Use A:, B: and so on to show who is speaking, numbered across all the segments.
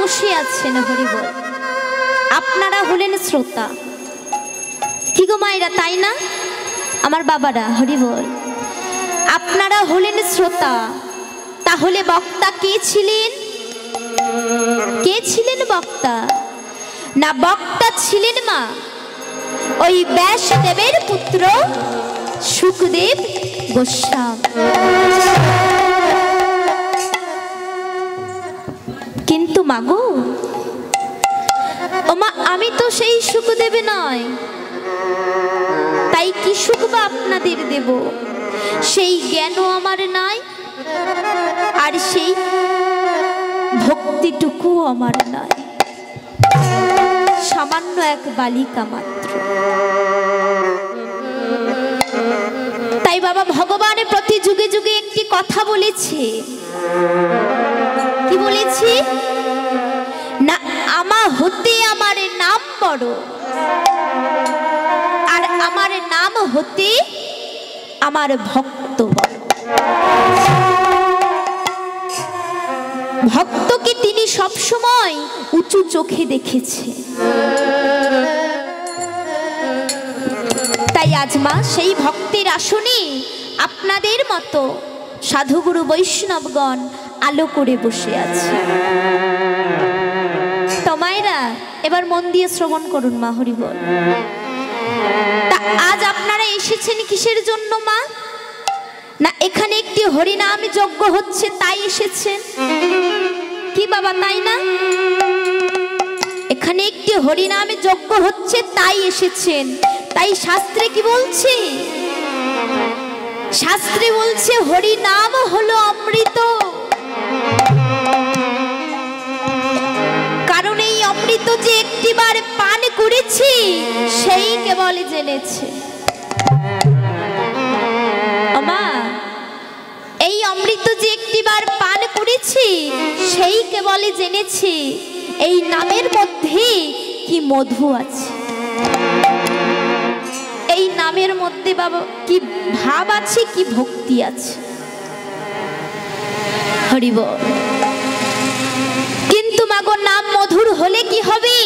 A: বসে আছেন হরিবল, আপনারা হলেন শ্রোতা। কি গো মায়েরা, তাই না? আমার বাবারা, হরিবল, আপনারা হলেন শ্রোতা। তাহলে বক্তা কে ছিলেন? কে ছিলেন বক্তা? না, বক্তা ছিলেন মা ওই ব্যাসদেবের পুত্র শুকদেব গোস্বামী। কিন্তু মাগো, ওমা, আমি তো সেই শুকদেব নয়, তাই কি সুখ বা আপনাদের দেব? সেই জ্ঞানও আমার নাই, আর সেই ভক্তিটুকু আমার নাই। সামান্য এক বালিকা মাত্র। তাই বাবা ভগবান প্রতি যুগে যুগে একটি কথা বলেছে। কি বলেছি? না, আমা হতে আমার নাম বড়, আর আমার নাম হতে আমার ভক্ত বড়। ভক্তকে তিনি সবসময় উঁচু চোখে দেখেছে। তাই আজ মা সেই ভক্তের আসনে আপনাদের মতো সাধুগুরু বৈষ্ণবগণ আলো করে বসে আছে। তো মায়েরা, এবার মন দিয়ে শ্রবণ করুন মা, হরিবল। তা আজ আপনারা এসেছেন কিসের জন্য মা? না, এখানে একটি হরিনাম যজ্ঞ হচ্ছে তাই এসেছেন। কি বাবা, তাই না? এখানে একটি হরিনাম যজ্ঞ হচ্ছে তাই এসেছেন। তাই শাস্ত্রে কি বলছে? শাস্ত্রে বলছে হরিনাম হলো অমৃত। কারণ এই অমৃত যে একটিবার পান করেছি সেই কেবল জেনেছে। আমা, এই অমৃত যে একটিবার পান করেছি সেই কেবল জেনেছি এই নামের মধ্যে কি মধু আছে, এই নামের মধ্যে বাবা কি ভাব আছে, কি ভক্তি আছে। হরিবল। কিন্তু মাগো, নাম মধুর হলে কি হবে?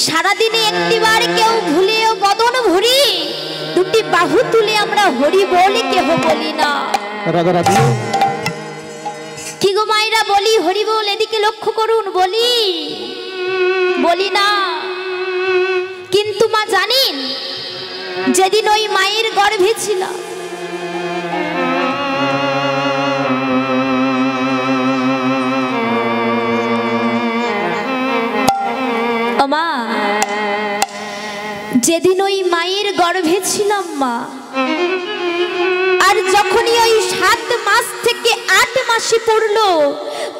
A: সারাদিনে একটিবার কেউ ভুলেও বদন ভরি দুটি বাহু তুলে আমরা হরি বলে কেহ বলি না। কি গো মায়েরা, বলি হরি বল? এদিকে লক্ষ্য করুন, বলি বলি না। কিন্তু মা জানেন, যেদিন ওই মায়ের গর্ভে ছিল, মা, যেদিন ওই মায়ের গর্ভে ছিলাম মা, আর যখনই ওই 7 মাস থেকে 8 মাসে পড়লো,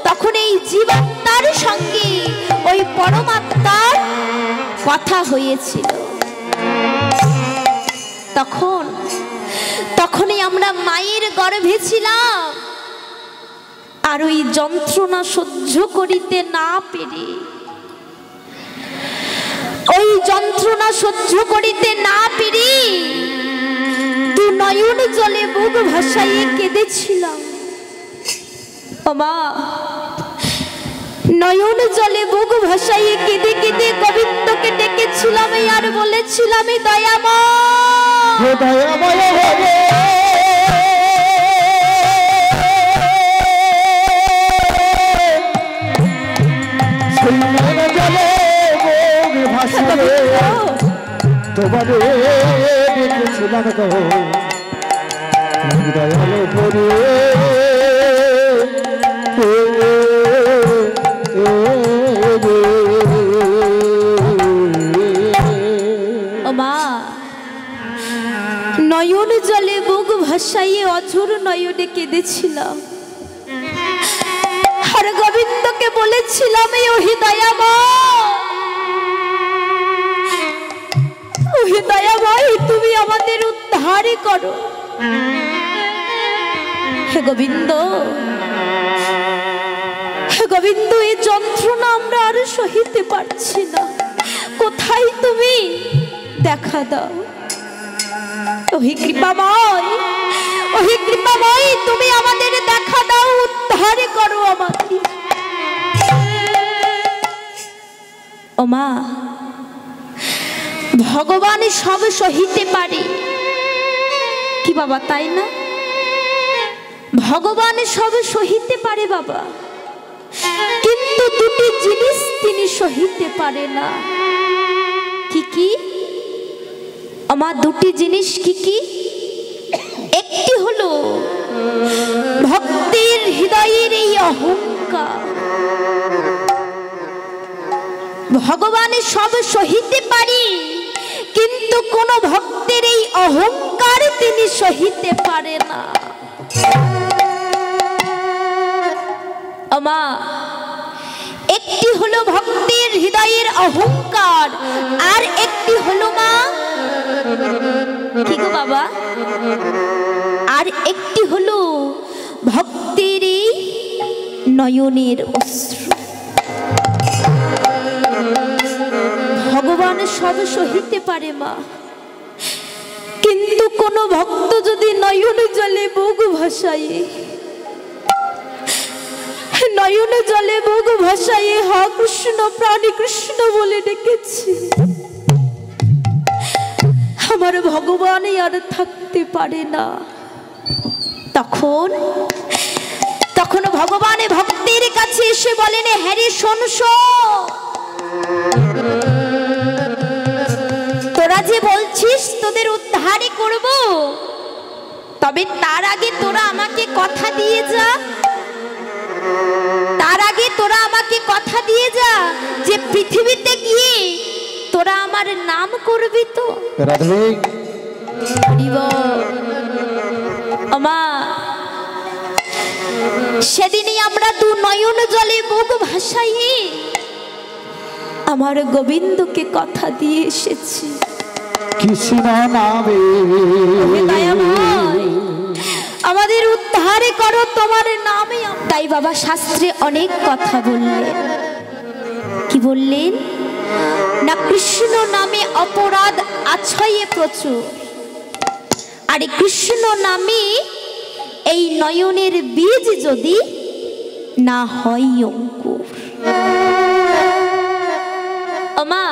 A: তখন এই জীবাত্মার সঙ্গে ওই পরমাত্মার কথা হয়েছিল। তখনই আমরা মায়ের গর্ভে ছিলাম। আর ওই যন্ত্রণা সহ্য করিতে না পেরে, ওই যন্ত্রণা সহ্য করিতে না পেরে দু নয়ন জলে বুক ভাসাইয়ে কেঁদেছিলাম। মা, নয়ন জলে বুক ভাসাইয়ে কেঁদে কেঁদে গোবিন্দকে ডেকেছিলাম, আর বলেছিলাম, দয়াময় দয়াময় হবে।
B: তোমারে দেখেছিলাম গো দয়ালো পরে।
A: নয়ন জলে বুক ভাসাইয়ে অঝোর নয়নে কেঁদেছিলাম, আর গোবিন্দকে বলেছিলাম, ওহে দয়াময়, তুমি আমাদের উদ্ধার করো। হে গোবিন্দ, হে গোবিন্দ, এই যন্ত্রণা আমরা আর সহিতে পারছি না। কোথায় তুমি? দেখা দাও। ওহে কৃপাময়, ওহে কৃপাময়, তুমি আমাদের দেখা দাও, উদ্ধার করো আমাদের। ওমা ভগবান সব সহিতে পারে কি বাবা, তাই না? ভগবান সব সহিতে পারে বাবা, কিন্তু দুটি জিনিস তিনি সহিতে পারে না। কি কি আমার দুটি জিনিস? কি কি? একটি হলো ভক্তির হৃদয়ের এই অহংকার। ভগবান সব সহিতে পারি, কিন্তু কোন ভক্তের এই অহংকার তিনি সহিতে পারে না। আমা একটি হলো ভক্তির হৃদয়ের অহংকার, আর একটি হলো মা কি গো বাবা, আর একটি হলো ভক্তির এই নয়নের অশ্রু। ভগবান সব সহিতে পারে মা, কিন্তু কোন ভক্ত যদি নয়ন জলে বুক ভাসায়, নয়ন জলে বুক ভাসায় হা কৃষ্ণ প্রাণী কৃষ্ণ বলে ডেকেছে, আমার ভগবান আর থাকতে পারে না। তখন তখন ভগবান ভক্তের কাছে এসে বলেন, হ্যাঁ রে শোন, তোরা যে বলছিস তোদের উদ্ধারই করব, তবে তার আগে তোরা আমাকে কথা দিয়ে যা, তার আগে তোরা আমাকে কথা দিয়ে যা যে পৃথিবীতে গিয়ে তোরা আমার নাম করবি তো। আমা সেদিনই আমরা দু নয়ন জলে বুক ভাসাইয়ে আমার গোবিন্দকে কথা দিয়ে এসেছি,
B: কৃষ্ণ নামে
A: আমাদের উদ্ধার করো তোমার নামে। তাই বাবা শাস্ত্রে অনেক কথা বললেন। কি বললেন না, কৃষ্ণ নামে অপরাধ আছয়ে প্রচুর, আর কৃষ্ণ নামে এই নয়নের বীজ যদি না হয় অঙ্কুর। আমা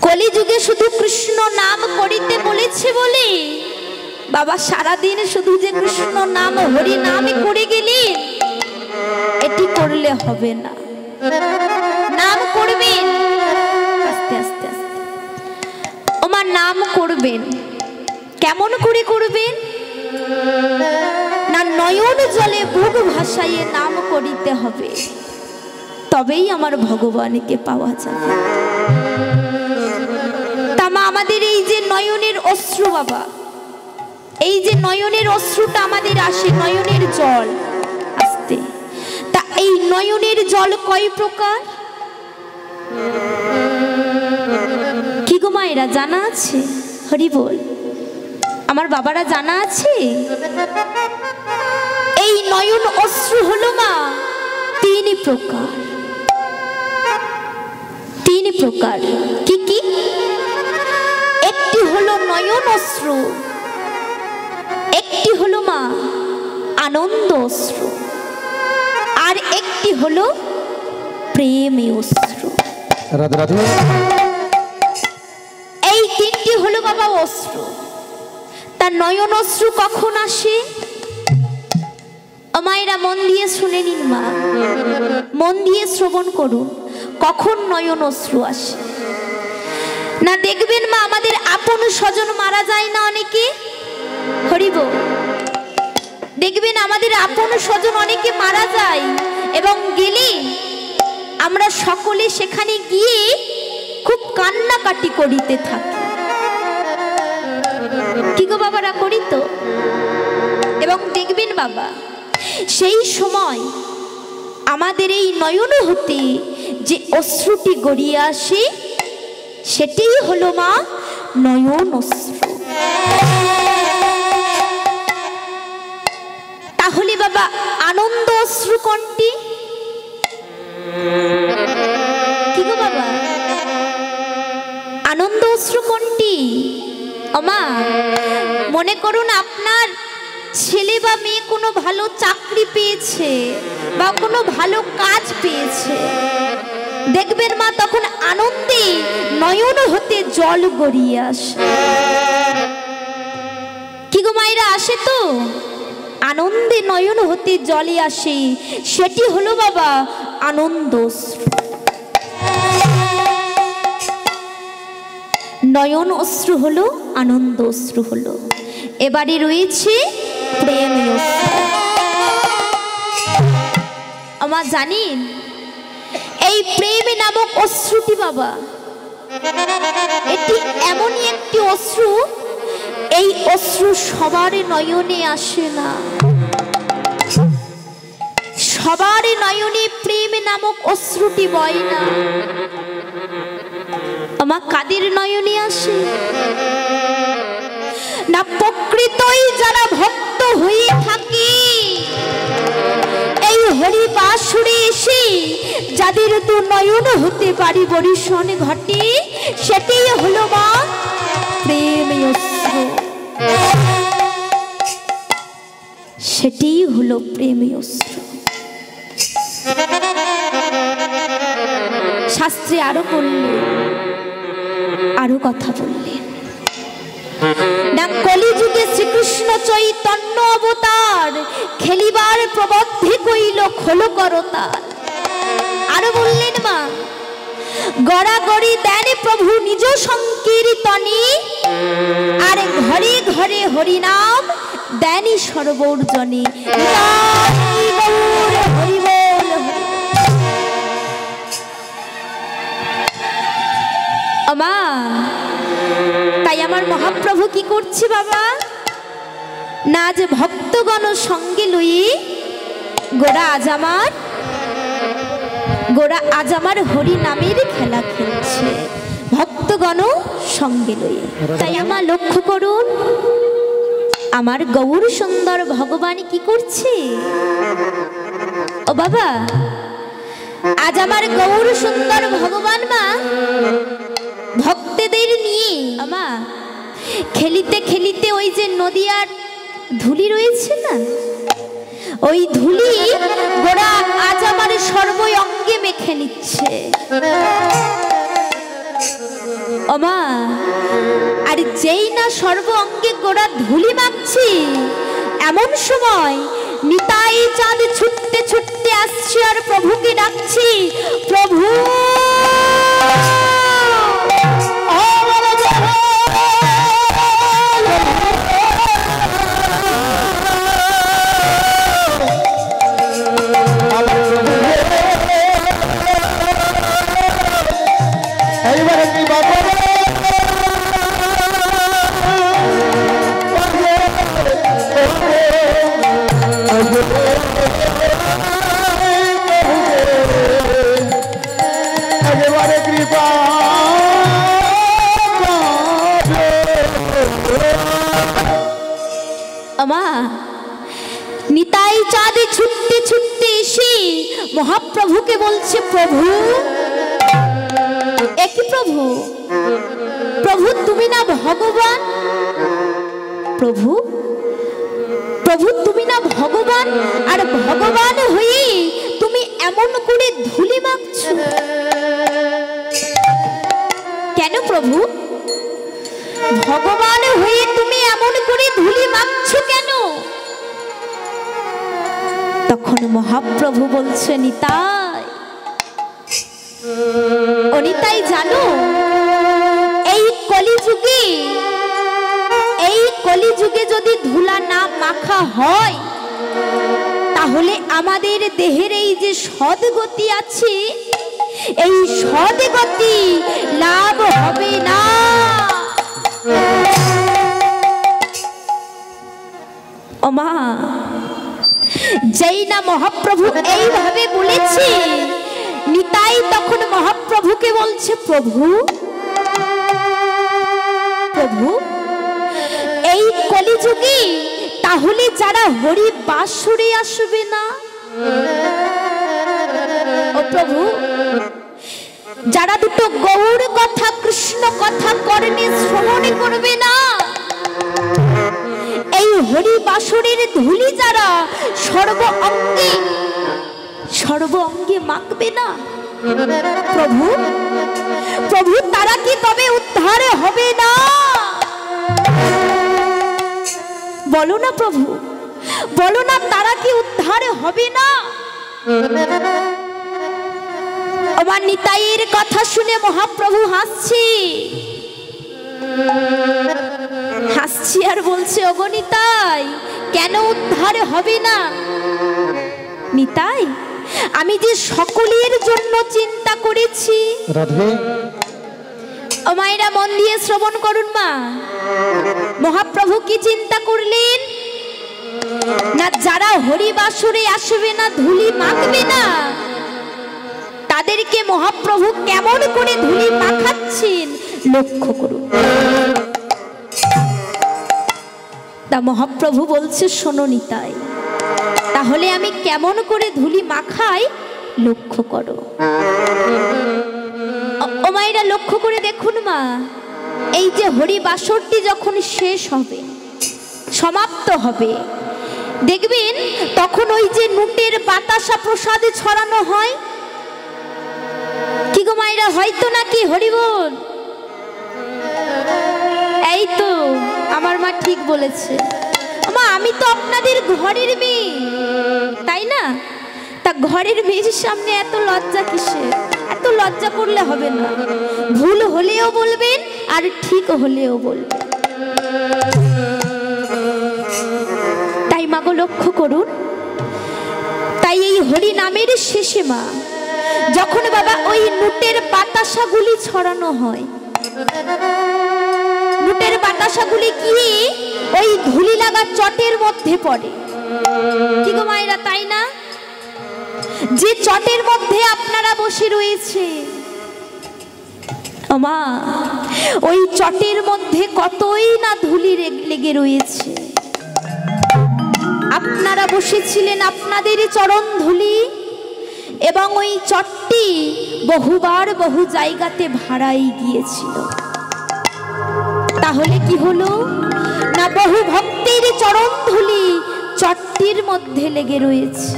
A: কলিযুগে শুধু কৃষ্ণ নাম করিতে বলেছে বলে বাবা সারাদিন শুধু যে কৃষ্ণ নাম হরি নামই করে গেলেন, এটি করলে হবে না। নাম করবেন আস্তে আস্তে আস্তে, ওমা নাম করবেন। কেমন করে করবেন না, নয়ন জলে বুক ভাসাইয়ে নাম করিতে হবে, তবেই আমার ভগবানকে পাওয়া যাবে। তামা আমাদের এই যে নয়নের অশ্রু বাবা, এই যে নয়নের অশ্রুটা আমাদের আসে, নয়নের জল আসতে, তা এই নয়নের জল কয় প্রকার? কি গো মায়েরা জানা আছে? হরি বল, আমার বাবারা জানা আছে? এই নয়ন অশ্রু হলো মা তিন প্রকার। তিন প্রকার। কি কি? একটি হলো নয়ন অশ্রু, একটি হলো মা আনন্দ অশ্রু, আর একটি হলো প্রেমে অশ্রু।
B: রাধে রাধে।
A: এই তিনটি হলো বাবা অশ্রু। তার নয়ন অশ্রু কখন আসে? মায়েরা মন দিয়ে শুনে নিন মা, মন দিয়ে শ্রবণ করুন, কখন নয়ন অশ্রু আসে না। দেখবেন মা আমাদের আপন স্বজন মারা যায় না অনেকে, হরিব, দেখবেন আমাদের আপন স্বজন অনেকে মারা যায়, এবং গেলে আমরা সকলে সেখানে গিয়ে খুব কান্নাকাটি করিতে থাকি। কি গো বাবারা, করি তো? এবং দেখবেন বাবা সেই সময় আমাদের এই নয়ন হতে যে অশ্রুটি গড়িয়ে আসে, সেটাই হলো মা নয়ন অশ্রু। তাহলে বাবা আনন্দ অশ্রু কোনটি? কি গো বাবা, আনন্দ অশ্রু কোনটি? আমা মনে করুন আপনার ছেলে বা মেয়ে কোনো ভালো চাকরি পেয়েছে বা কোনো ভালো কাজ পেয়েছে, দেখবেন মা তখন আনন্দে নয়ন হতে জল গড়িয়ে আসে। কি গো মায়েরা, আসে তো? আনন্দে নয়ন হতে জলে আসে, সেটি হলো বাবা আনন্দ। নয়ন অশ্রু হলো আনন্দ অশ্রু হলো। এবারে রয়েছে প্রেম অশ্রু। আমার জানেন এই প্রেম নামক অশ্রুটি বাবা, এটি এমনই একটি অশ্রু, এই অশ্রু সবার নয়নে আসে না। সবার নয়নে প্রেম নামক অশ্রুটি বয় না। আমার কাদের নয়নে আসে না? প্রকৃতই যারা ভক্ত হয়ে থাকে, এই হরি বাসুরে এসে যাদের তো নয়ন হতে পারি বরিশন ঘটে, সেটাই হলো মা প্রেম অশ্রু। সেটাই হলো প্রেম অশ্রু। শাস্ত্রে আরো বললেন, আরো কথা বললেন না, কলিযুগে শ্রীকৃষ্ণ চৈতন্য অবতার খেলিবার প্রবদ্ধে কইল খোল করতাল। আরো বললেন মা, গড়াগড়ি দেন প্রভু নিজ সংকীর্তনে, আর ঘরে ঘরে হরিনাম দেনি সর্বর্জনে। আমা তাই আমার মহাপ্রভু কি করছে বাবা না, যে ভক্তগণ সঙ্গে লই গোরা আজ আমার হরি নামের খেলা খেলছে, ভক্তগণ সঙ্গে লই। তাই আমার লক্ষ্য করুন, আমার গৌর সুন্দর ভগবান কি করছে। ও বাবা, আজ আমার গৌর সুন্দর ভগবান মা ভক্তদের নিয়ে আমা খেলিতে খেলিতে ওই যে নদীয়ার ধুলি রয়েছে না, ওই ধুলি গোরা আজ আমার সর্ব অঙ্গে মেখে নিচ্ছে। ওমা, আর যেই না সর্ব অঙ্গে গোরা ধুলি মাখছি, এমন সময় নিতাই চাঁদ ছুটতে ছুটতে আসছে আর প্রভুকে ডাকছি, প্রভু নিতাই চাঁদ ছুটতে ছুটতে এসে মহাপ্রভুকে বলছে, প্রভু একই প্রভু, প্রভু তুমি না ভগবান, প্রভু প্রভু তুমি না ভগবান, আর ভগবান হয়ে তুমি এমন করে ধুলি মাখছো কেন? প্রভু ভগবান হয়ে তুমি এমন করে ধুলি মাখছো কেন? তখন মহাপ্রভু বলছে, নিতাই ও নিতাই জানো, এই কলিযুগে যদি ধুলা না মাখা হয়, তাহলে আমাদের দেহের এই যে সদ্গতি আছে, এই সদ্গতি লাভ হবে না। ওমা, যেই না মহাপ্রভু এইভাবে বলেছে, নিতাই তখন মহাপ্রভুকে বলছে, প্রভু প্রভু এই কলিযুগে তাহলে যারা হরি বাসুরে আসবে না, ও প্রভু যারা দুটো গৌর কথা কৃষ্ণ কথা কর্ণে শ্রবণ করবে না, এই হরি বাসুরের ধুলি যারা সর্ব অঙ্গে মাখবে না, প্রভু প্রভু তারা কি তবে উদ্ধার হবে না? বলো না প্রভু, বলো না তারা কি উদ্ধার হবে না? আমার নিতাইয়ের কথা শুনে মহাপ্রভু হাসছি হাসছি আর বলছে, ওগো নিতাই, কেন উদ্ধার হবে না? নিতাই, আমি যে সকলের জন্য চিন্তা করেছি।
B: রাধে,
A: ও মায়েরা মন দিয়ে শ্রবণ করুন মা। মহাপ্রভু কি চিন্তা করলেন? না যারা হরিবাসরে আসবে না, ধুলি মাখবে না, তাদেরকে মহাপ্রভু কেমন করে ধুলি মাখাচ্ছেন লক্ষ্য করুন। তা মহাপ্রভু বলছে, শোনো নিতাই, তাহলে আমি কেমন করে ধুলি মাখাই লক্ষ্য করো। ও মায়েরা লক্ষ্য করে দেখুন মা, এই যে হরিবাসরটি যখন শেষ হবে, সমাপ্ত হবে, দেখবেন তখন ওই যে নুটের বাতাসা প্রসাদে ছড়ানো হয়। কি গো মায়েরা, হয়তো নাকি? হরি বল। এই তো আমার মা ঠিক বলেছে। মা, আমি তো আপনাদের ঘরের মেয়ে, তাই না? তা ঘরের মেয়ের সামনে এত লজ্জা কিসে? এত লজ্জা করলে হবে না। ভুল হলেও বলবেন আর ঠিক হলেও বলবেন। তাই মা গো লক্ষ্য করুন, তাই এই হরি নামের শেষে মা যখন বাবা ওই নুটের বাতাসাগুলি ছড়ানো হয়, নুটের বাতাসাগুলি কি ওই ধুলি লাগা চটের মধ্যে পড়ে। কি গো মায়েরা, তাই না? যে চটের মধ্যে আপনারা বসে রয়েছে মা, ওই চটের মধ্যে কতই না ধুলি লেগে রয়েছে। আপনারা বসেছিলেন আপনাদের চরণ ধুলি, এবং ওই চটটি বহুবার বহু জায়গাতে ভাড়াই গিয়েছিল। তাহলে কি হলো না, বহু ভক্তের চরণ ধুলি চটটির মধ্যে লেগে রয়েছে।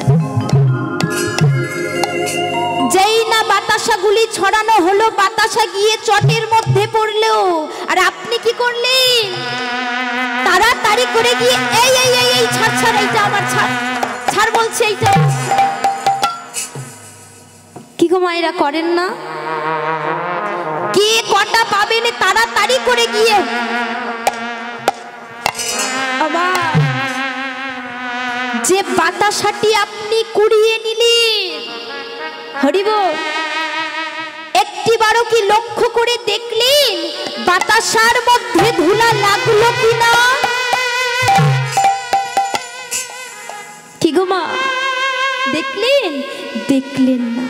A: যেই না বাতাসাগুলি ছড়ানো হলো, বাতাসা গিয়ে চটের মধ্যে পড়লো, আর আপনি কি করলেন? তাড়াতাড়ি করে গিয়ে এই এই এই এই ছাড় ছাড়, এইটা আমার ছাড় ছাড় বলছে, এইটা। কি গো মায়েরা, করেন না? কে কটা পাবেন তাড়াতাড়ি করে গিয়ে যে বাতাসাটি আপনি কুড়িয়ে নিলেন, হরি বল, একটিবারও কি লক্ষ্য করে দেখলেন বাতাসার মধ্যে ধুলা লাগলো কিনা? কি গো মা, দেখলেন? দেখলেন না।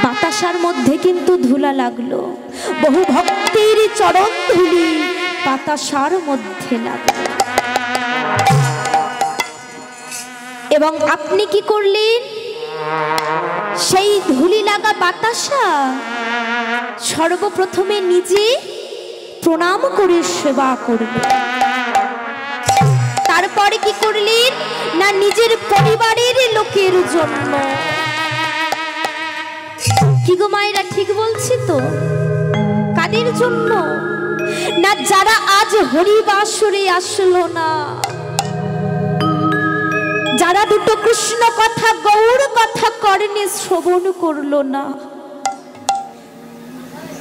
A: বাতাসার মধ্যে কিন্তু ধুলা লাগলো, বহু ভক্তের চরণ ধুলি বাতাসার মধ্যে লাগলো। এবং আপনি কি করলেন? সেই ধুলি লাগা বাতাসা সর্বপ্রথমে নিজে প্রণাম করে সেবা করবেন। তারপরে কি করলেন না, নিজের পরিবারের লোকের জন্য। কি গো মায়েরা, ঠিক বলছি তো? কাদের জন্য? না যারা আজ হরিবাসরে আসলো না, যারা দুটো কৃষ্ণ কথা গৌর কথা কর্ণে শ্রবণ করলো না,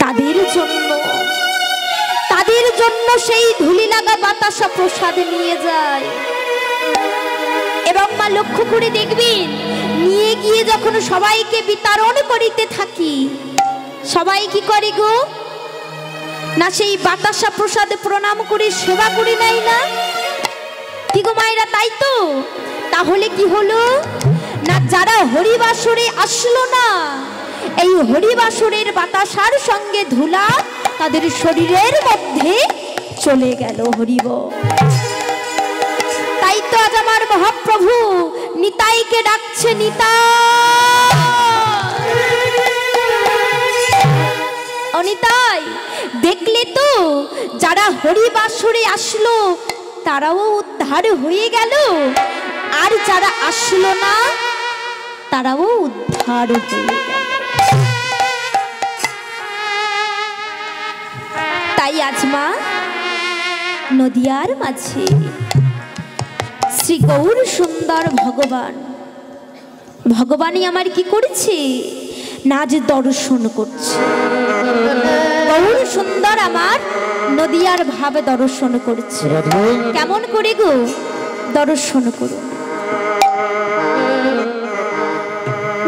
A: তাদের জন্য, তাদের জন্য সেই ধুলি লাগা বাতাসা প্রসাদ নিয়ে যায়। এবং মা লক্ষ্য করে দেখবেন, নিয়ে গিয়ে যখন সবাইকে বিতরণ করিতে থাকি, সবাই কি করে গো না, সেই বাতাসা প্রসাদে প্রণাম করে সেবা করে নাই না? কি গো মায়েরা, তাই তো? তাহলে কি হলো না, যারা হরিবাসরে আসলো না, এই হরিবাসরের বাতাসার সঙ্গে ধুলা তাদের শরীরের মধ্যে চলে গেল। হরিব। তাই তো আজ আমার মহাপ্রভু নিতাইকে ডাকছে, নিতাই, অনিতাই, দেখলে তো যারা হরিবাসরে আসলো তারাও উদ্ধার হয়ে গেল, আর যারা আসলো না তারাও উদ্ধার হয়ে গেল। তাই আজ মা নদিয়ার মাঝে শ্রী গৌর সুন্দর ভগবানই আমার কি করেছে না যে দর্শন করছে। গৌর সুন্দর আমার নদিয়ার ভাবে দর্শন করছে। কেমন করে গো দর্শন করো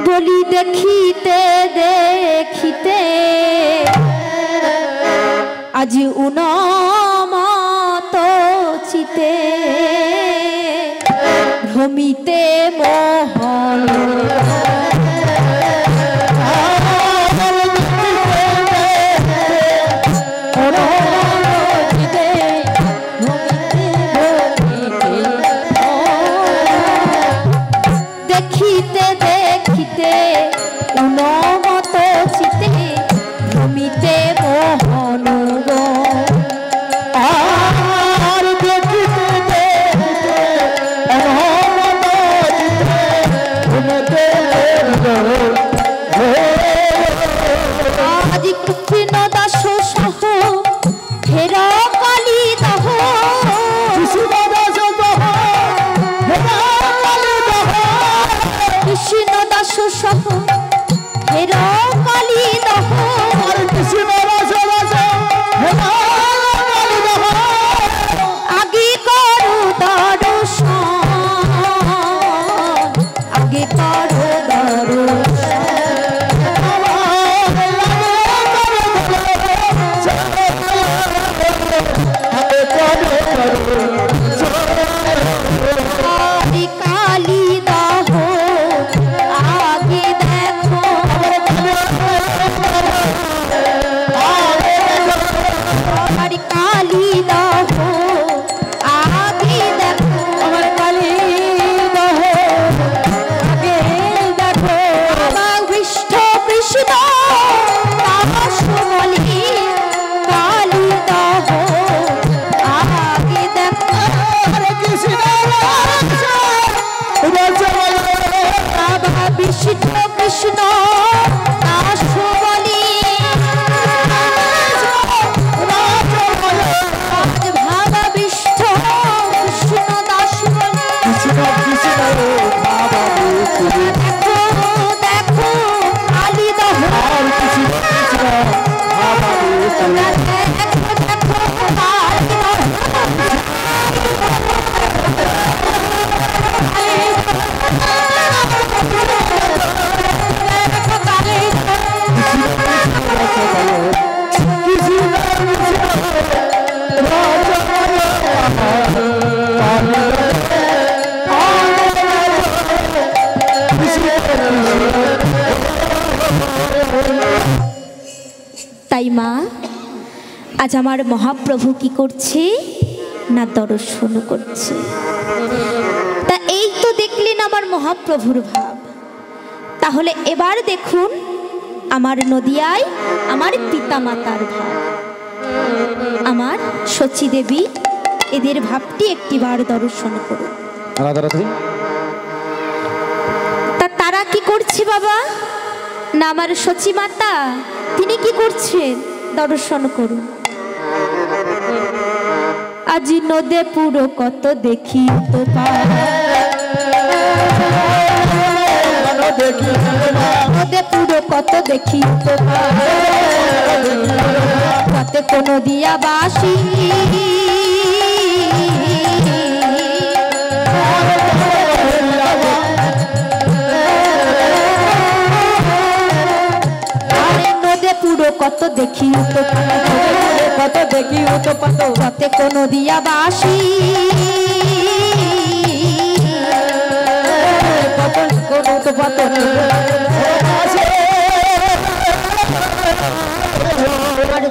A: বলি দেখিতে দেখিতে আজি উন্মত চিতে ভ্রমিতে মোহন দেখিতে দেখিতে উন্মত চিতে ভ্রমিতে মোহন আদি কৃষ্ণ দাস সহ হেরা কালী দহ কৃষ্ণ দাস সহ হেরা কালী দহ আগে করো দর্শন আগে করো দর্শন কালী দহ আগে দেখো কালী দহ আগে দেখো আমার কালী দহ আগে দেখো আমার বিষ্ণু কৃষ্ণ দাস বলি কালী দহ আগে দেখো বাবা বিষ্ণু কৃষ্ণ দাস বলি ভাবা বিষ্ণু কৃষ্ণ দাস বলি দেখো দেখো কালী দহ দেখো দেখো কালী দহ তাই মা আজ আমার মহাপ্রভু কি করছে না দর্শন করছে। তা এই তো দেখলেন আমার মহাপ্রভুর ভাব। তাহলে এবার দেখুন আমার নদিয়ায় আমার পিতা মাতার ভাব, আমার সচী দেবী, এদের ভাবটি একটিবার দর্শন করুন। তা তারা কি করছে বাবা না আমার সচী মাতা তিনি কি করছেন দর্শন করুন। আজি নদে পুরো কত দেখি তো নদে পুরো কত দেখি তো তাতে কোনো দিয়া বাসি পুরো কত দেখি তো কত দেখি তো পাত তাতে কোনো দিয়া বাসি কত কোনো তো পাত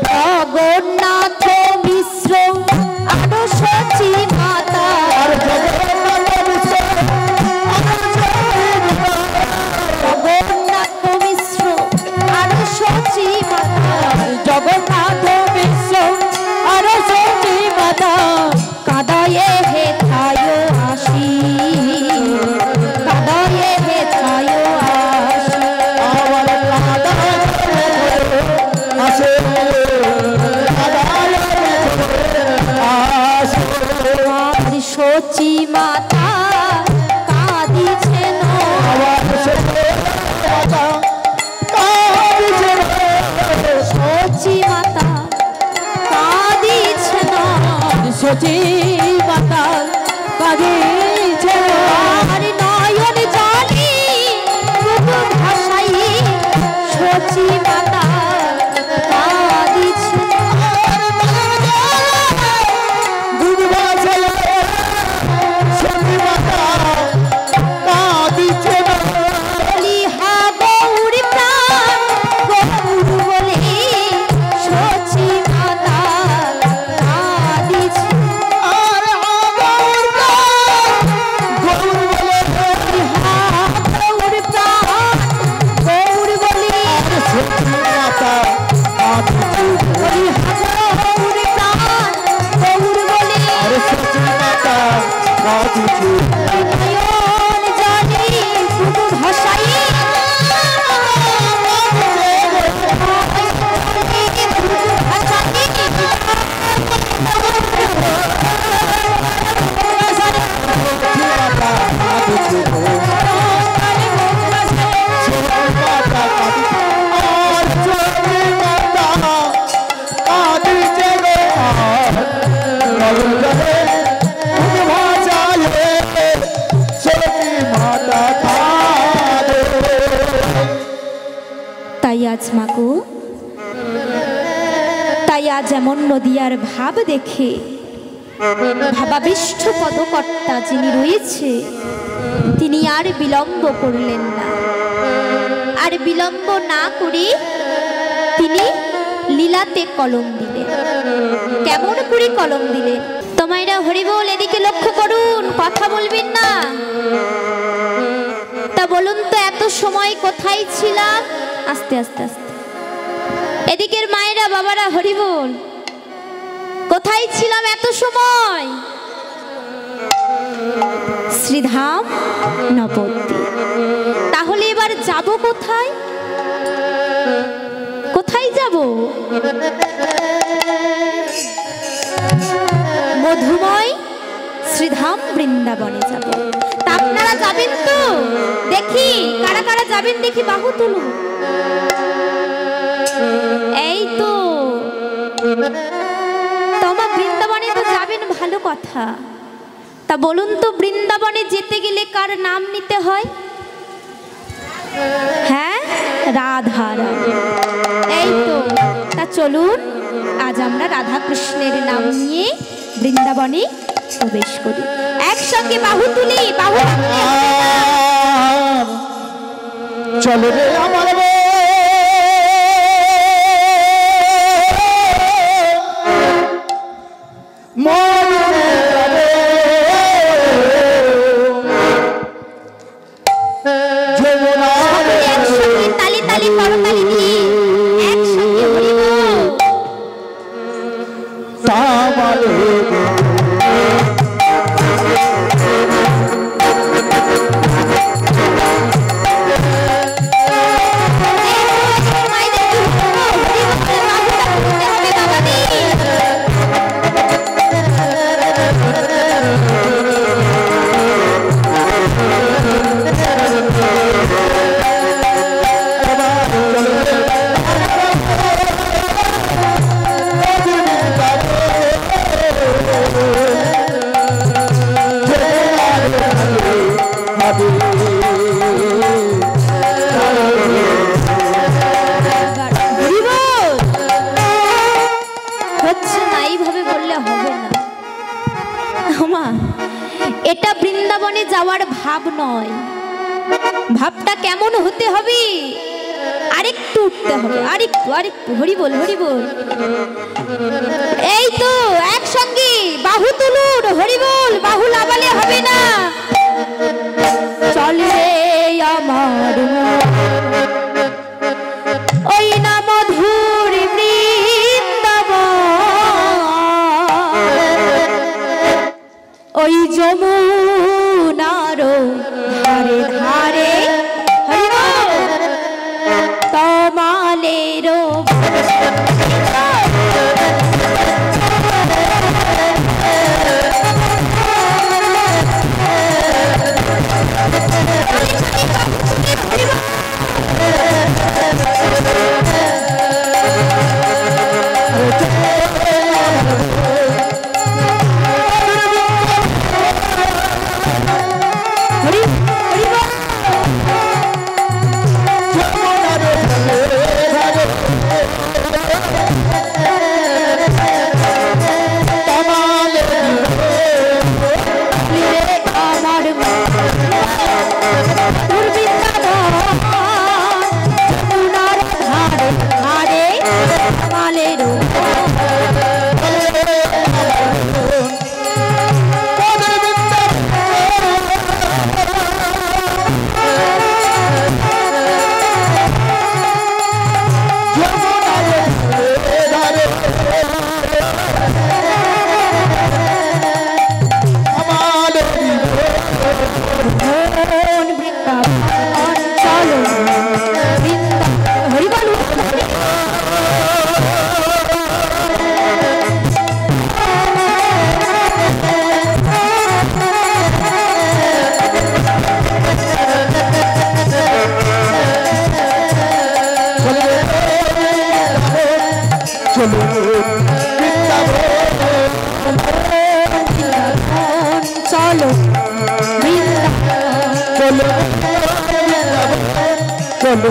A: জগন্নাথ মিশ্র আরো সচী মাতা জগন্নাথ মিশ্র আরো সচী মাতা জগন্নাথ মিশ্র আরো সচী মাতা কাদায়ে হে থায়ো আসি কাদায়ে হে থায়ো আসি মাগো, তাই আজ এমন নদিয়ার ভাব দেখে ভাবাবিষ্ট পদকর্তা যিনি রয়েছে তিনি আর বিলম্ব করলেন না। আর বিলম্ব না করে তিনি লীলাতে কলম দিলেন। কেমন করে কলম দিলেন? তোমায়রা হরিবোল, এদিকে লক্ষ্য করুন, কথা বলবেন না। তা বলুন তো, এত সময় কোথায় ছিলাম? আস্তে আস্তে আস্তে, এদিকের মায়েরা বাবারা হরিবোল, কোথায় ছিলাম এত সময়? শ্রীধাম নবদ্বীপ। তাহলে এবার যাব কোথায়? কোথায় যাব? মধুময় শ্রীধাম বৃন্দাবনে যাব। তা আপনারা যাবেন তো? দেখি কারা কারা যাবেন, দেখি বাহু তুলুন। এই তো, তোমার বৃন্দাবনে তো যাবেন, ভালো কথা। তা বলুন তো, বৃন্দাবনে যেতে গেলে কার নাম নিতে হয়? হ্যাঁ, রাধারানী। এই তো, তা চলুন আজ আমরা রাধা কৃষ্ণের নাম নিয়ে বৃন্দাবনে প্রবেশ করি। একসঙ্গে বাহু তুলি, বাহু
B: চলো রে আমার
A: তালি তালি করতালি দিয়ে একসঙ্গে হরিবোল। এটা বৃন্দাবনে যাওয়ার ভাব নয়। ভাবটা কেমন হতে হবে? আরেকটু উঠতে হবে, আরেকটু আরেকটু। হরিবোল হরিবোল। এই তো, একসঙ্গে বাহু তুলুন, হরিবোল। বাহু লাগালে হবে না। চলে আমার ওই না মধুর বৃন্দাবন, ওই যমুনার ধারে ধারে তমালের
B: চলো
A: চলো
B: চলো চলো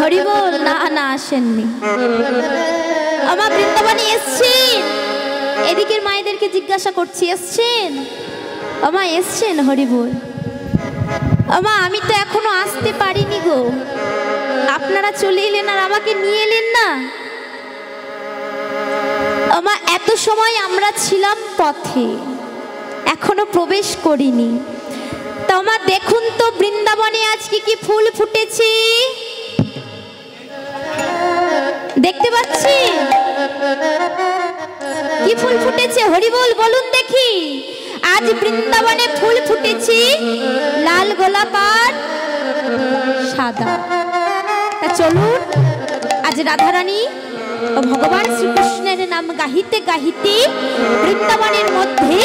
A: হরি বল। না না আসেননি, আমার বৃন্দাবনে এসছেন। এদিকের মায়েদেরকে জিজ্ঞাসা করছি এসছেন? আমা এসছেন? হরি বল। আমা আমি তো এখনো আসতে পারিনি গো, আপনারা চলে এলেন আর আমাকে নিয়ে এলেন না। আমা এত সময় আমরা ছিলাম পথে, এখনো প্রবেশ করিনি। তা আমা দেখুন তো বৃন্দাবনে আজকে কি ফুল ফুটেছে দেখতে পাচ্ছি। কি ফুল ফুটেছে হরি বল, বলুন দেখি। আজ বৃন্দাবনে ফুল ফুটেছে লাল, গোলাপ আর সাদা। তা চলুন আজ রাধারানী ও ভগবান শ্রীকৃষ্ণের নাম গাহিতে গাহিতে বৃন্দাবনের মধ্যে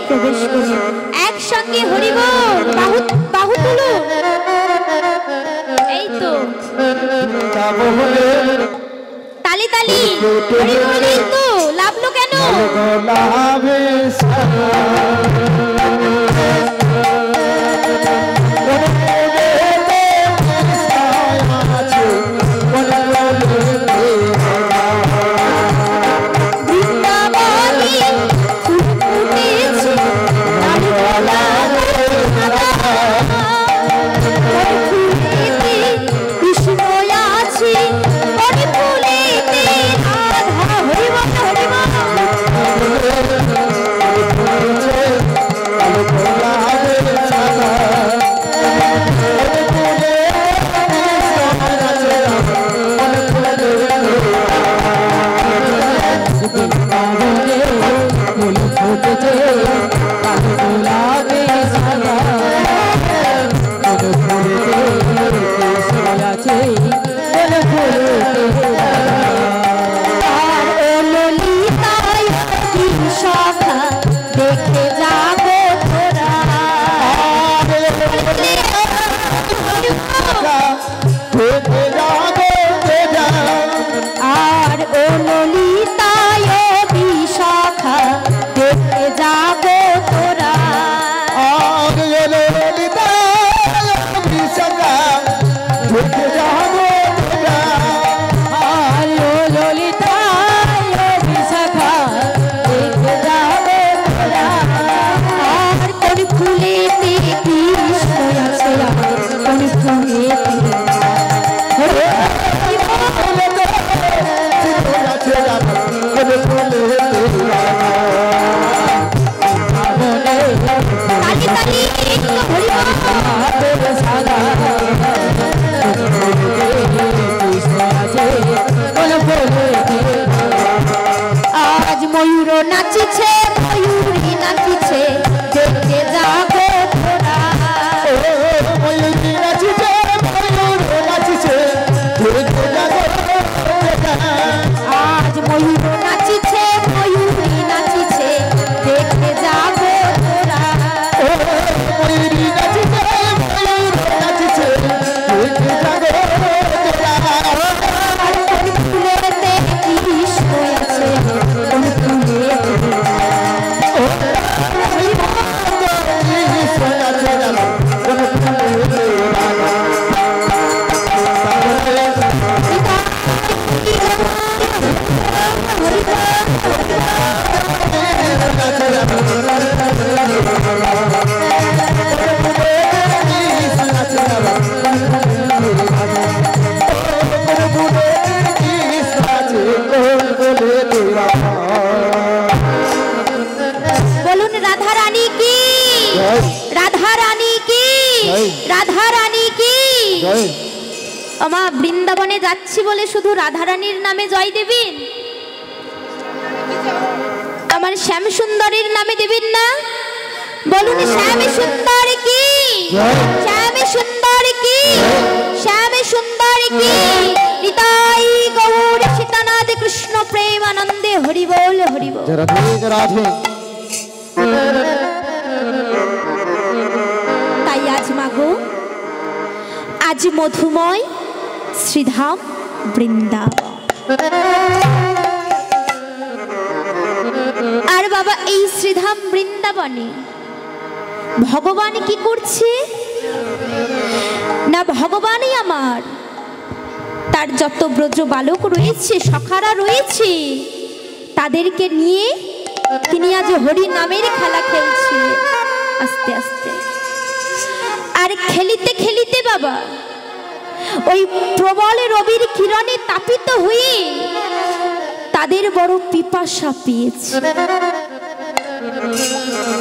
A: প্রবেশ করি। একসঙ্গে হরি বল, বাহু বাহু তুলুন। এই তো তালি তালি, হরি বল। এই তো লাভলো কেন?
C: ললিতা বিশাখা দেখে যাবো
A: রাধা রানী কি,
B: জয়।
A: রাধা রানী কি,
B: জয়।
A: রাধা রানী কি।
B: জয়।
A: আমা বৃন্দাবনে যাচ্ছি বলে শুধু রাধা রানীর নামে জয় দেবেন, আমার শ্যাম সুন্দরীর নামে দেবেন না? বলুন শ্যাম সুন্দর কি, শ্যাম সুন্দর কি, শ্যাম সুন্দর কি। নিতাই গৌর সীতানাথ কৃষ্ণ প্রেমানন্দে হরি বল হরি বল।
B: রাধে রাধে।
A: তাই আজ মাগো, আজ মধুময় শ্রীধাম বৃন্দাবন। আর বাবা এই শ্রীধাম বৃন্দাবনে ভগবান কি করছে না, ভগবানই আমার তার যত ব্রজ বালক রয়েছে, সখারা রয়েছে, তাদেরকে নিয়ে তিনি আজ হরি নামের খেলা খেলছে আস্তে আস্তে। আর খেলিতে খেলিতে বাবা ওই প্রবল রবির কিরণে তাপিত হয়ে তাদের বড় পিপাসা পেয়েছে।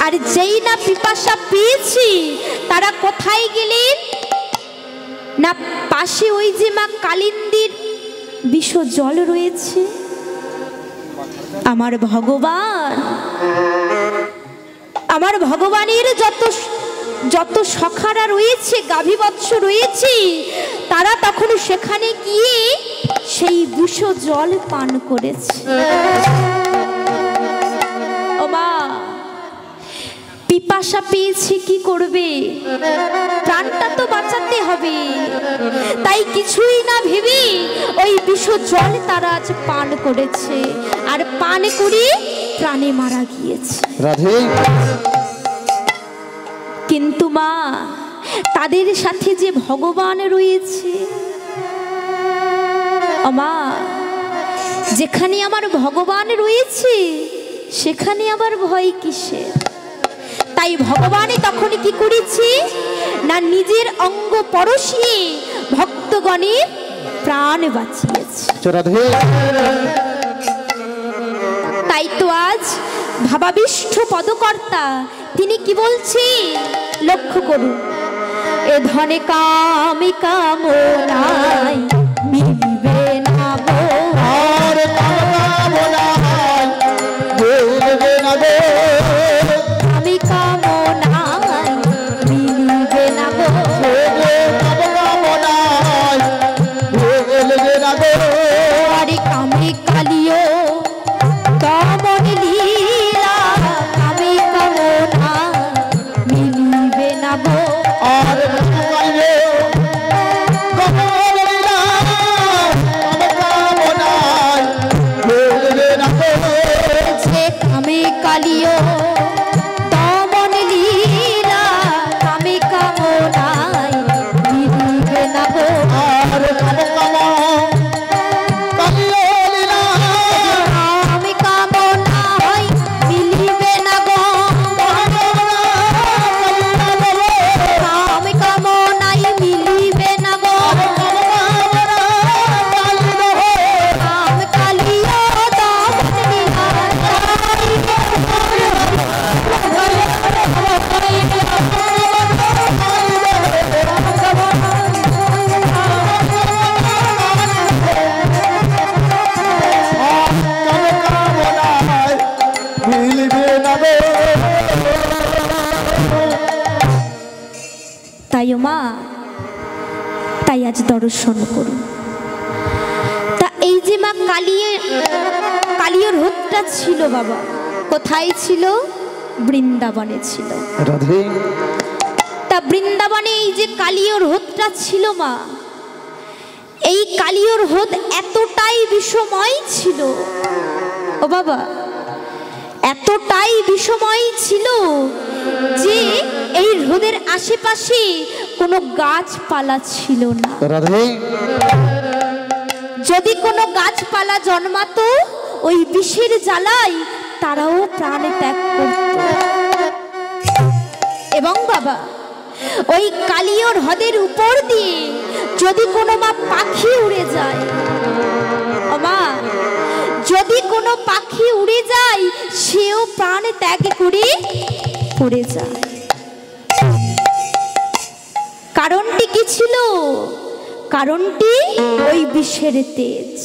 A: আর যেই না পিপাসা পেয়েছি, তারা কোথায় গেলেন না, পাশে ওই যে মা কালিন্দীর বিষ জল রয়েছে। আমার ভগবান, আমার ভগবানের যত সখারা রয়েছে, গাভীবৎস রয়েছে, তারা তখন সেখানে গিয়ে সেই বিষ জল পান করেছে। ও মা, পিপাসা পেয়েছে, কি করবে? প্রাণটা তো বাঁচাতে হবে, তাই কিছুই না ভেবে ওই বিষ জল তারা আজ পান করেছে, আর পান করে প্রাণে মারা গিয়েছে।
B: রাধে।
A: কিন্তু মা, তাদের সাথে যে ভগবান রয়েছে, মা যেখানে আমার ভগবান রয়েছে সেখানে আবার ভয় কিসের? তাই ভগবানই তখন কি করেছে না, নিজের অঙ্গ পরশিয়ে ভক্তগণের প্রাণ বাঁচিয়েছে।
B: রাধে।
A: তাই তো আজ ভাবাবিষ্ঠ পদকর্তা তিনি কি বলছে লক্ষ্য করুন, এ ধনে কামি কামনাই মিলবে না গো,
B: আর কামনাই মিলবে না গো,
A: আমি কামনাই মিলবে না গো,
B: কামনাই মিলবে না গো।
A: আরে কামে কালিও দমন লীলা, কামে কামনা মিলবে না গো,
B: আর কামনাই মিলবে না গো,
A: যে কামে কালিও দমন লীলা, কামে কামনাই মিলবে না গো,
B: আর কামলীলা
A: কামে কামনাই মিলবে না গো, কামে কামনাই মিলবে না গো, কামে কালিও দমন লীলা,
B: মিলবে না গো।
A: তাই মা, তাই আজ দর্শন করুন। তা এই যে মা কালিয়র রথটা ছিল বাবা, কোথায় ছিল? বৃন্দাবনে ছিল।
B: রাধে।
A: তা বৃন্দাবনে এই যে কালিয়র রথটা ছিল মা, এই কালিয়র রথ এতটাই বিষময় ছিল ও বাবা, এতটাই বিষময় ছিল যে এই হ্রদের আশেপাশে কোনো গাছপালা ছিল না।
B: রাধে।
A: যদি কোনো গাছপালা জন্মাতো, ওই বিষের জ্বালায় তারাও প্রাণ ত্যাগ করত। এবং বাবা ওই কালিয়র হ্রদের উপর দিয়ে যদি কোনো মা পাখি উড়ে যায়, মা যদি কোনো পাখি উড়ে যায় সেও প্রাণ ত্যাগ করে পড়ে যায়। কারণটি কি ছিল? কারণটি ওই বিষের তেজ।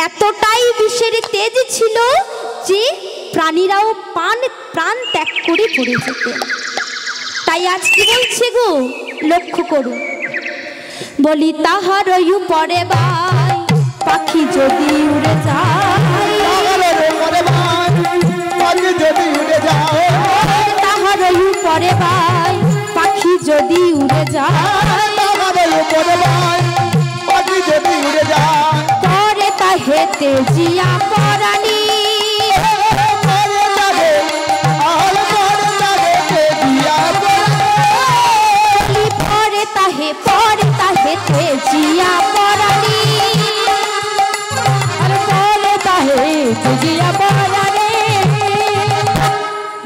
A: এতটাই বিষের তেজ ছিল যে প্রাণীরাও প্রাণ ত্যাগ করে পড়ে যেত। তাই আজ কি বলছে গো, লক্ষ্য করুন। বলি তাহার পরে ভাই পাখি যদি উড়ে যায়, তাহার পরে ভাই পাখি যদি উড়ে যায়, পরে তা হেতে জিয়া পরাণী, পরে তাহেতে জিয়া পরাণী, পরে তাহেতে জিয়া পরাণী।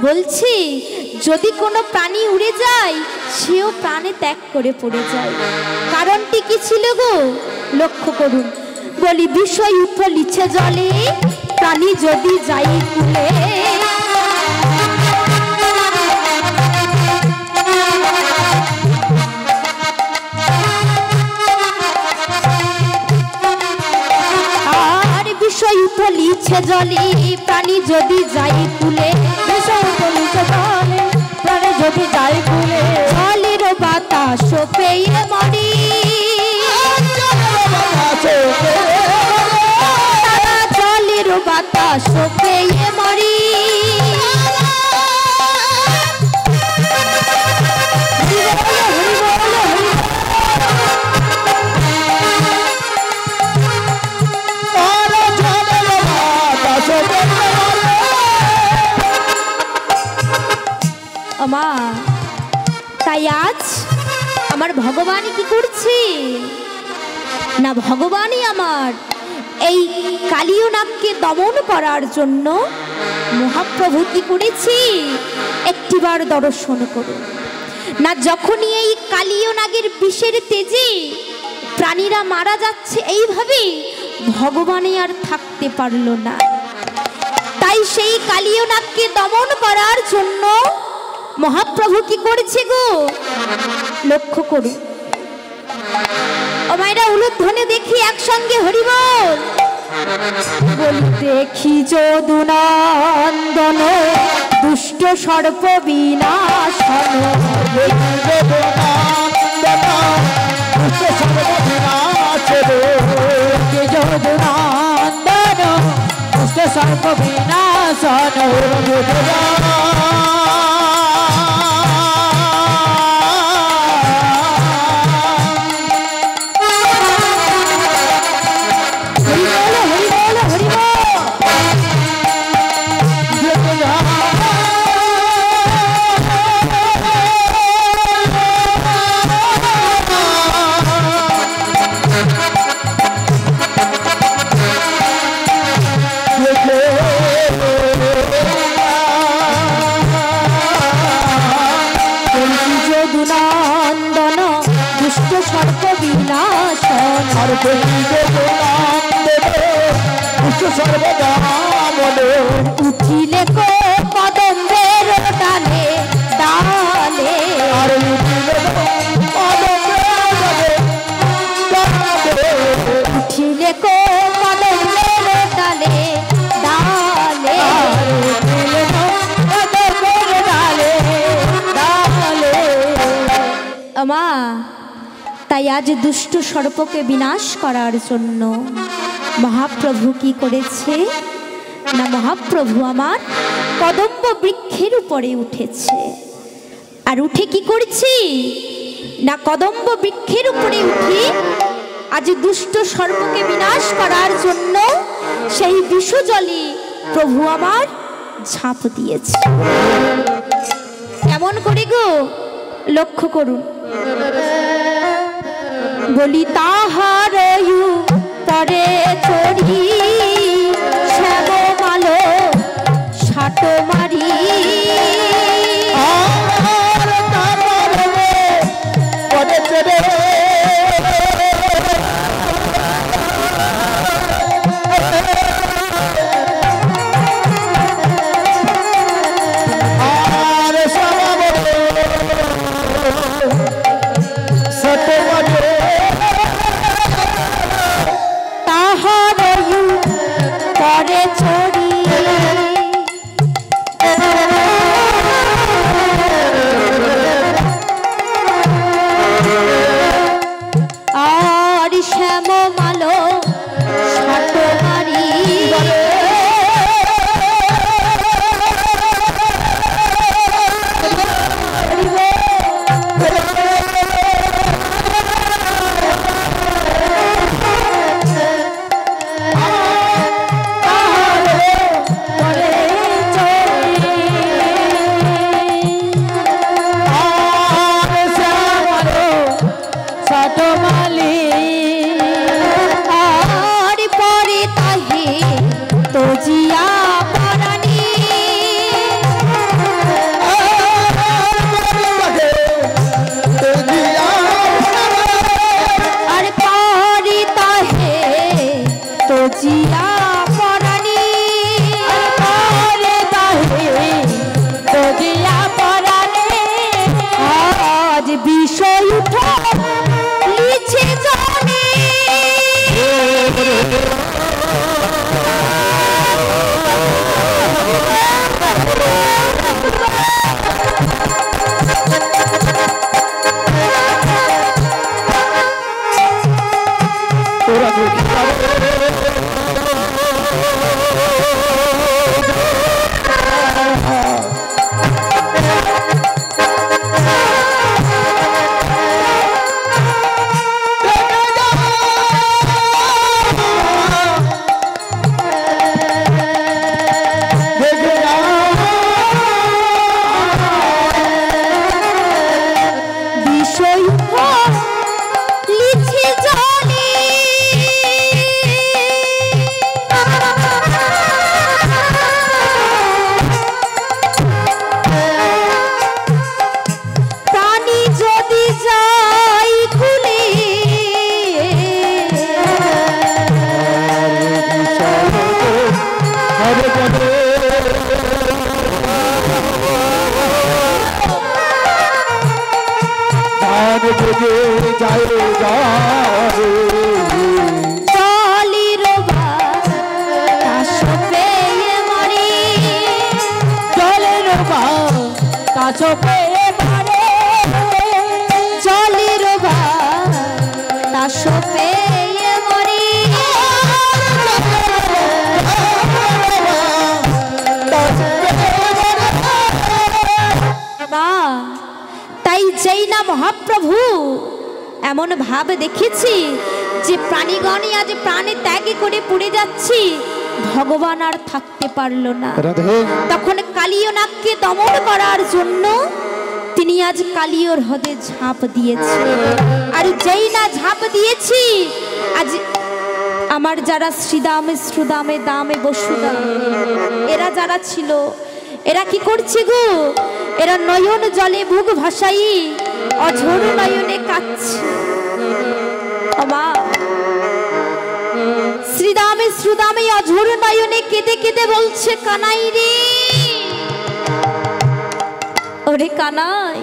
A: বলছি যদি কোনো প্রাণী উড়ে যায় সেও প্রাণে ত্যাগ করে পড়ে যায়। কারণটি কি ছিল গো, লক্ষ্য করুন। বলি বিষয় উথলিছে জলে প্রাণী যদি যাই কুলে, বিষয় উথলিছে জলে প্রাণী যদি যাই কুলে, বিষয় উথলিছে জলে প্রাণী যদি যাই কুলে, জলের বাতাস পেয়ে মরি, জলের বাতাস পেয়ে মরি। মা, তাই আজ আমার ভগবান কি করছে না, ভগবানই আমার এই কালীয় নাগকে দমন করার জন্য মহাপ্রভু কি করেছি, একটিবার দর্শন করুন না। যখনই এই কালীয় নাগের বিষের তেজে প্রাণীরা মারা যাচ্ছে এইভাবে, ভগবানই আর থাকতে পারল না। তাই সেই কালীয় নাগকে দমন করার জন্য মহাপ্রভু কি করেছে গো, লক্ষ্য করুন। ও মায়েরা উলুধ্বনি দেখি একসঙ্গে হরিবল। বলি দেখি যদুনন্দন দুষ্ট সর্প বিনাশন, যদুনন্দন দুষ্ট সর্প বিনাশন, উঠিলে কো কদম্বের ডালে ডালে, উঠিলে কো কদম্বের ডালে ডালে, আমা। তাই আজ দুষ্ট সর্পকে বিনাশ করার জন্য মহাপ্রভু কি করেছে না, মহাপ্রভু আমার কদম্ব বৃক্ষের উপরে উঠেছে। আর উঠে কি করছি না, কদম্ব বৃক্ষের উপরে উঠে আজ দুষ্ট সর্পকে বিনাশ করার জন্য সেই বিষ জলে প্রভু আমার ঝাঁপ দিয়েছে। কেমন করে গো, লক্ষ্য করুন। বলি তাহার পরে চড়ি শ্যাম মালো সাটো মারি, গিয়া পরাণে আজ বিষয় উঠা লিছে জানে মহাপ্রভু এমন ভাব দেখেছি যে প্রাণীগণই আজ প্রাণে ত্যাগ করে পুড়ে যাচ্ছি, ভগবান আর থাকতে পারল না। তখন কালীয় নাগকে দমন করার জন্য তিনি আজ কালীয় হ্রদে ঝাঁপ দিয়েছে। আর যেই না ঝাঁপ দিয়েছি, আজ আমার যারা শ্রীদামে শ্রুদামে দামে বসুদা এরা যারা ছিল, এরা কি করছে গো? এরা নয়ন জলে বুক ভাসাই অঝোর নয়নে কাঁদছে। মা শ্রীদামে শ্রুদামে অঝোর নয়নে কেঁদে কেঁদে বলছে, কানাই রে, ওরে কানাই,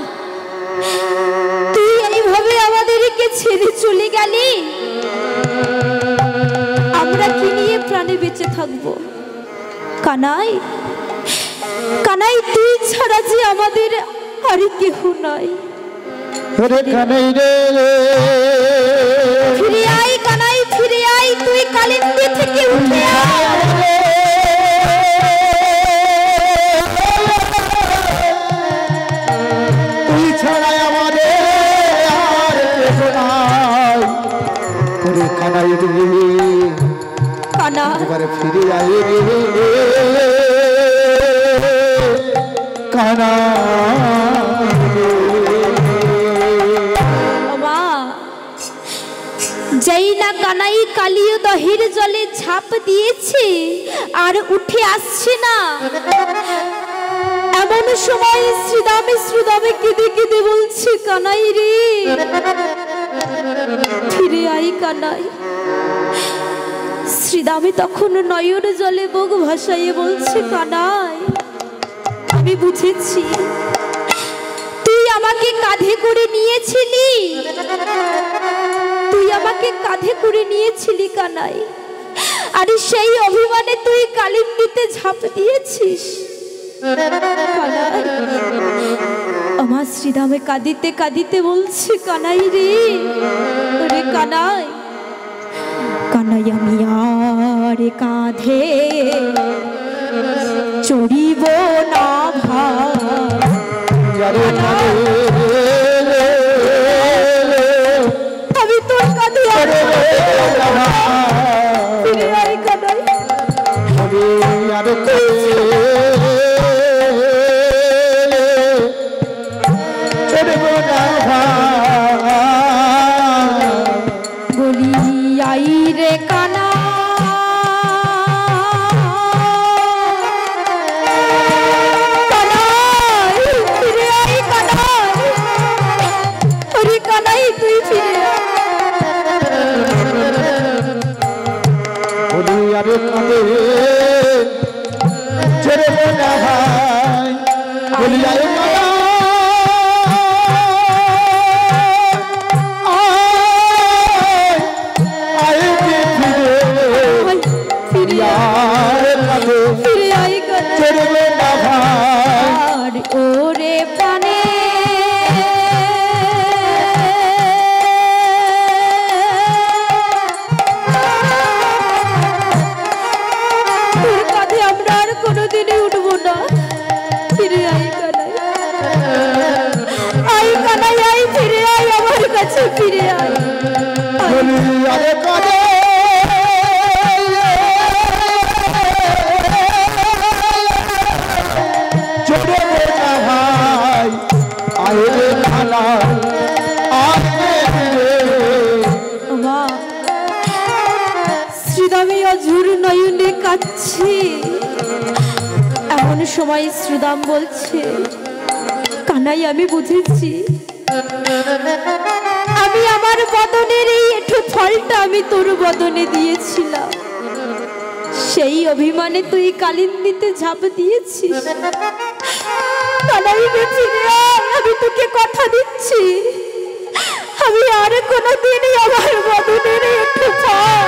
A: তুই এইভাবে আমাদেরকে ছেড়ে চলে গেলি, আমরা কি নিয়ে প্রাণে বেঁচে থাকবো? কানাই, কানাই, তুই ছাড়া যে আমাদের আর কেহ নাই। ফিরে আয় কানাই, ফিরে আয়, তুই কালিন্দী থেকে উঠে আয়।
B: তুই ছাড়া আমাদের আর কেহ নাই। ওরে কানাই রে,
A: কানা
B: এবারে ফিরে আয় রে কানা।
A: যেই না কানাই কালীয় দহির জলে ঝাঁপ দিয়েছে আর উঠে আসছে না, এমন সময় শ্রীদামে শ্রুদামে কেঁদে কেঁদে বলছে, কানাই রে, ফিরে আই কানাই। শ্রীদামে তখন নয়ন জলে বুক ভাসাইয়ে বলছে, কানাই, আমি বুঝেছি তুই আমাকে কাঁধে করে নিয়েছিলি, তুই আমাকে কাঁধে করে নিয়েছিলি কানাই, আর সেই অভিমানে তুই কালিন্দীতে ঝাঁপ দিয়েছিস। আমার শ্রীদামে কাঁদিতে কাঁদিতে বলছে, কানাই রে, ওরে কানাই, কানাই, আমি আর কাঁধে চড়িব না আমি তোর কাঁধে ফিরে আয় কানাই। বলি আই রে কানা,
B: বলি আয় কানা আয় ফিরে আয় কাছে
A: ফিরে আয় কাছে
B: চলবে না ভাই
A: ওরে প্রাণে তোর কাঁধে আমরা আর কোনোদিনই উঠবো না। ফিরে আয় কানাই, আয় কানাই, আয় ফিরে আয় আমার কাছে, ফিরে আয়।
B: বলি আরে কাছে চলবে না ভাই আয় রে কানা
A: শ্রীদামে অঝুর নয়নে কাঁদছে। এমন সময় শ্রীদাম বলছে, কানাই আমি বুঝেছি, আমি আমার বদনের এই একটু ফলটা আমি তোর বদনে দিয়েছিলাম, সেই অভিমানে তুই কালিন্দিতে ঝাঁপ দিয়েছিস। কানাই ফিরে আয়, আমি তোকে কথা দিচ্ছি, আমি আর কোনোদিনই আমার বদনের একটু ফল,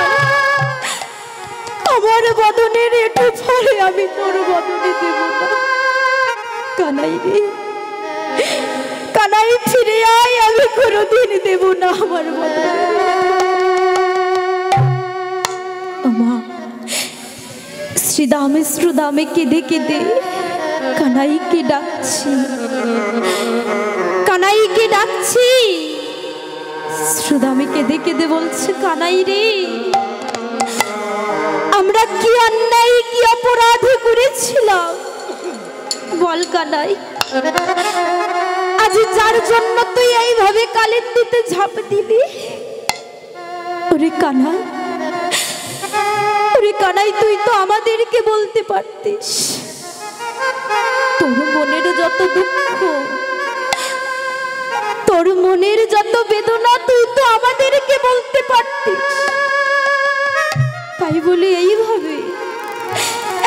A: আমার বদনের একটু ফলে আমি তোর বদনে দেব না। কানাই রে, কানাই ফিরে আয়, আমি কোনোদিন দেব না আমার বদনে। মা শ্রীদামে শ্রুদামে কেঁদে কেঁদে কানাইকে ডাকছি, কানাইকে ডাকছি। শ্রুদামে কেঁদে কেঁদে বলছে, কানাই রে, আমরা কি অন্যায় কি অপরাধ করেছিলাম বল কানাই, আজ যার জন্য তুই এইভাবে কালিন্দিতে ঝাঁপ দিলি। ওরে কানাই, ওরে কানাই, তুই তো আমাদেরকে বলতে পারতিস, তোর মনের যত দুঃখ, তোর মনের যত বেদনা তুই তো আমাদেরকে বলতে পারতিস। তাই বলি এইভাবে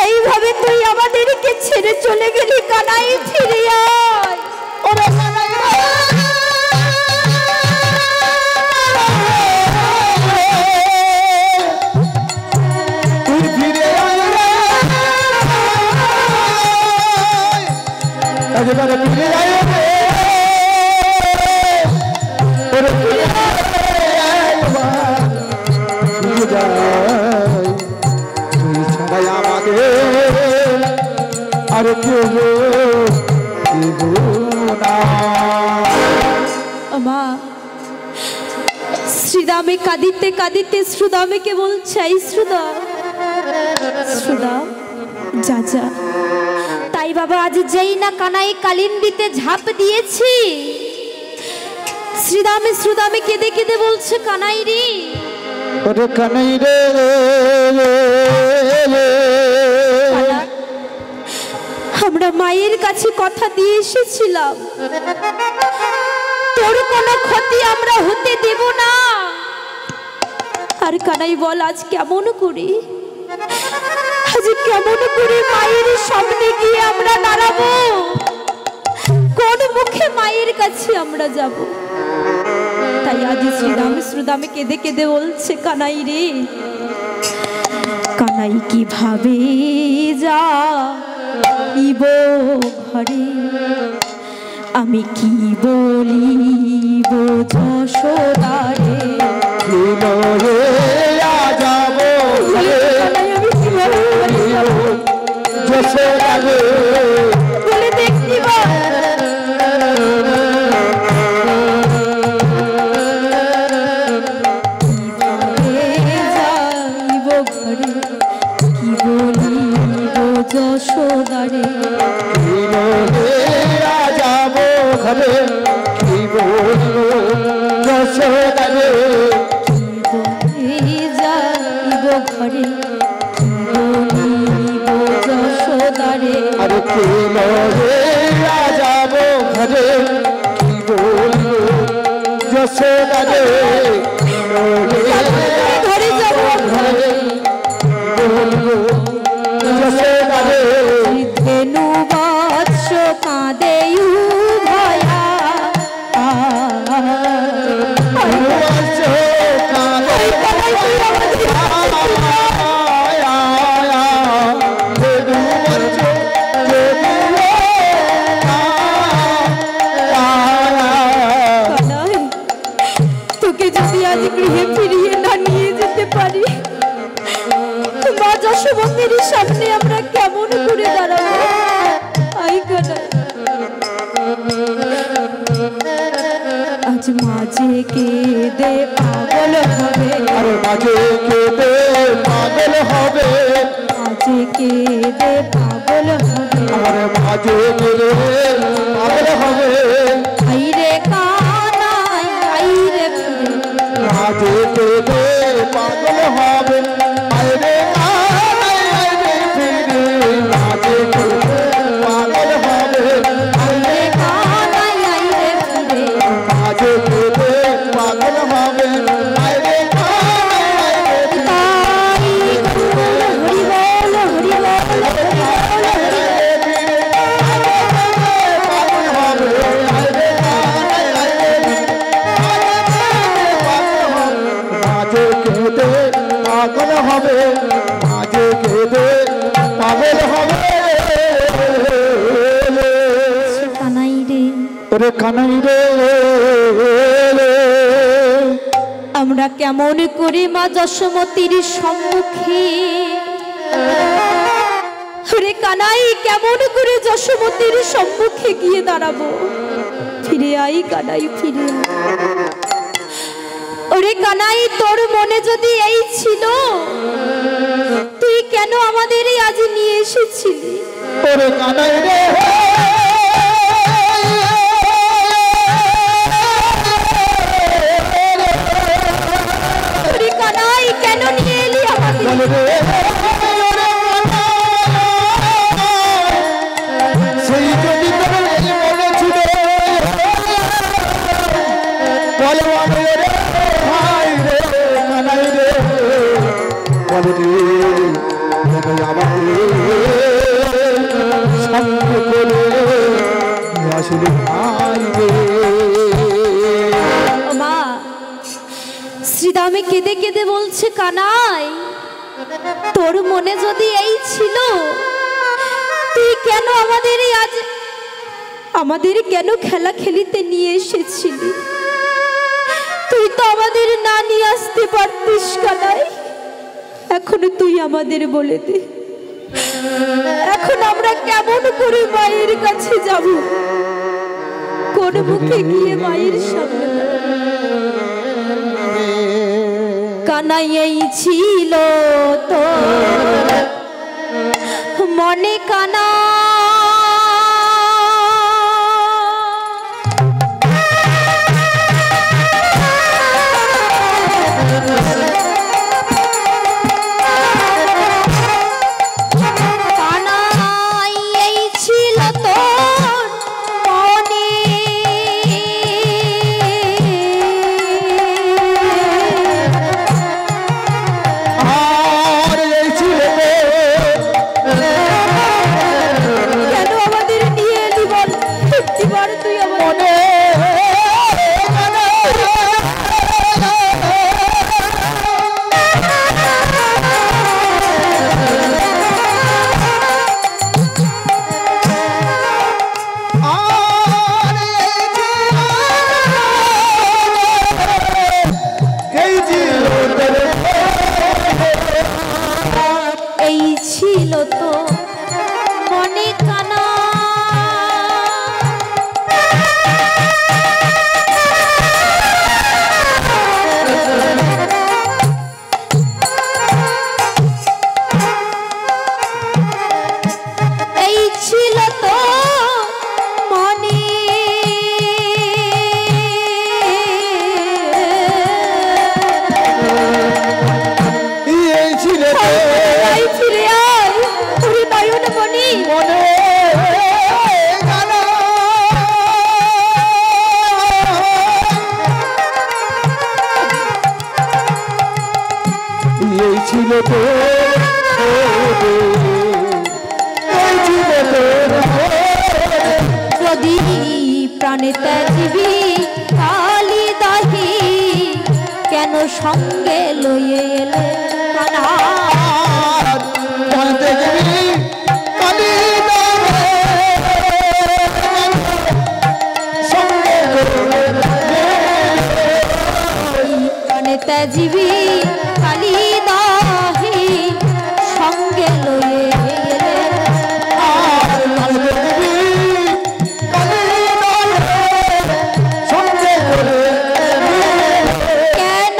A: এইভাবে তুই আমাদেরকে ছেড়ে চলে গেলি। কানাই ফিরে আয়, ওরে কানাই
B: তুই ফিরে আয় একেবারে ফিরে আয় ওরে ফিরে আয় তুই ছাড়াই আমাকে আর কেউ না।
A: মা শ্রীদামে কাঁদিতে কাঁদিতে শ্রুদামেকে বলছে, এই শ্রুদাম, শ্রুদাম যা যা। তাই বাবা আজ যেই না কানাই কালিন্দিতে ঝাঁপ দিয়েছি, শ্রীদামে শ্রুদামে কেঁদে কেঁদে বলছে, কানাই রে,
B: ওরে কানাই রে,
A: আমরা মায়ের কাছে কথা দিয়ে এসেছিলাম, তোর কোনো ক্ষতি আমরা হতে দেব না। আর কানাই বল, আজ কেমন করি, আজ কেমন করে মায়ের সামনে গিয়ে আমরা দাঁড়াবো, কোন মুখে মায়ের কাছে আমরা যাব। তাই আজ শ্রীদামে শ্রীদামে কেঁদে কেঁদে বলছে, কানাই রে, কানাই কিভাবে যাইব ঘরে, আমি কি বলিব যশোদারে,
B: যাবো
A: আমি কিভাবে
B: যশোদারে
A: বলে দেখি বা যাইব ঘরে, কি বলিব যশোদারে,
B: যাবো ঘরে কি বলবো যশোদারে,
A: যাইব ঘরে কি বলিব যশোদারে,
B: আরে কি যাবো ঘরে কি বলবো যশোদারে,
A: ঘরে যাব
B: ঘরে বলবো যশোদারে,
A: ধেনু বৎস দেউ ভয়া তোকে যদি আজ গৃহে ফিরিয়ে না নিয়ে যেতে পারি, মা যশোমতির সামনে আমরা কেমন করে দাঁড়াবো? আই কানাই, আজ মাঝে কেঁদে পাগল হবে,
B: আরে মাঝে কেঁদে পাগল হবে,
A: মাঝে কেঁদে পাগল হবে,
B: আরে মাঝে কেঁদে পাগল হবে,
A: আইরে কানাই আইরে ফিরে,
B: মাঝে কেঁদে পাগল হবে, আরে আইরে ফিরে, মাঝে কেঁদে পাগল হবে,
A: আইরে কানাই আইরে ফিরে,
B: মাঝে কেঁদে পাগল হবে, আরে
A: তাই হরি বল হরি বল হরি বল
B: মাঝে কেঁদে পাগল হবে, মাঝে কেঁদে পাগল হবে।
A: কানাই রে,
B: ওরে কানাই রে,
A: আমরা কেমন করে মা যশোমতির সম্মুখে, ওরে কানাই কেমন করে যশোমতির সম্মুখে গিয়ে দাঁড়াবো? ফিরে আই কানাই ফিরে আই। ওরে কানাই, তোর মনে যদি এই ছিল, তুই কেন আমাদের আজ নিয়ে এসেছিলি?
B: ওরে কানাই রে,
A: ওরে কানাই কেন নিয়ে এলি আমাদের?
B: বল রে, সেই যদি তোর এই মনে ছিল, বল আমি রে ভাই রে, কানাই রে, বল রে, আমাকে সঙ্গে করে আসলে ভাই রে।
A: ও মা, শ্রীদামে কেঁদে কেঁদে বলছে, কানাই তোর মনে যদি এই ছিল, তুই কেন আমাদের কেন খেলা খেলিতে নিয়ে এসেছিলি? তুই তো আমাদের না নিয়ে আসতে পারতিস কানাই। এখন তুই আমাদের বলে দে, এখন আমরা কেমন করে মায়ের কাছে যাব? কোন মুখে গিয়ে মায়ের সামনে দাঁড়াবো? কানাই এই ছিল তো মনে কানা, কানাই এই ছিল তোর মনে,
B: আর এই ছিল
A: প্রাণে ত্যাজিবি কালি দাহি কেন সঙ্গে লইয়ে এলে কানা
B: প্রাণে ত্যাজিবি কালি দাহি সঙ্গে
A: প্রাণে ত্যাজিবি কালি দাহি সঙ্গে লইয়ে এলে কেন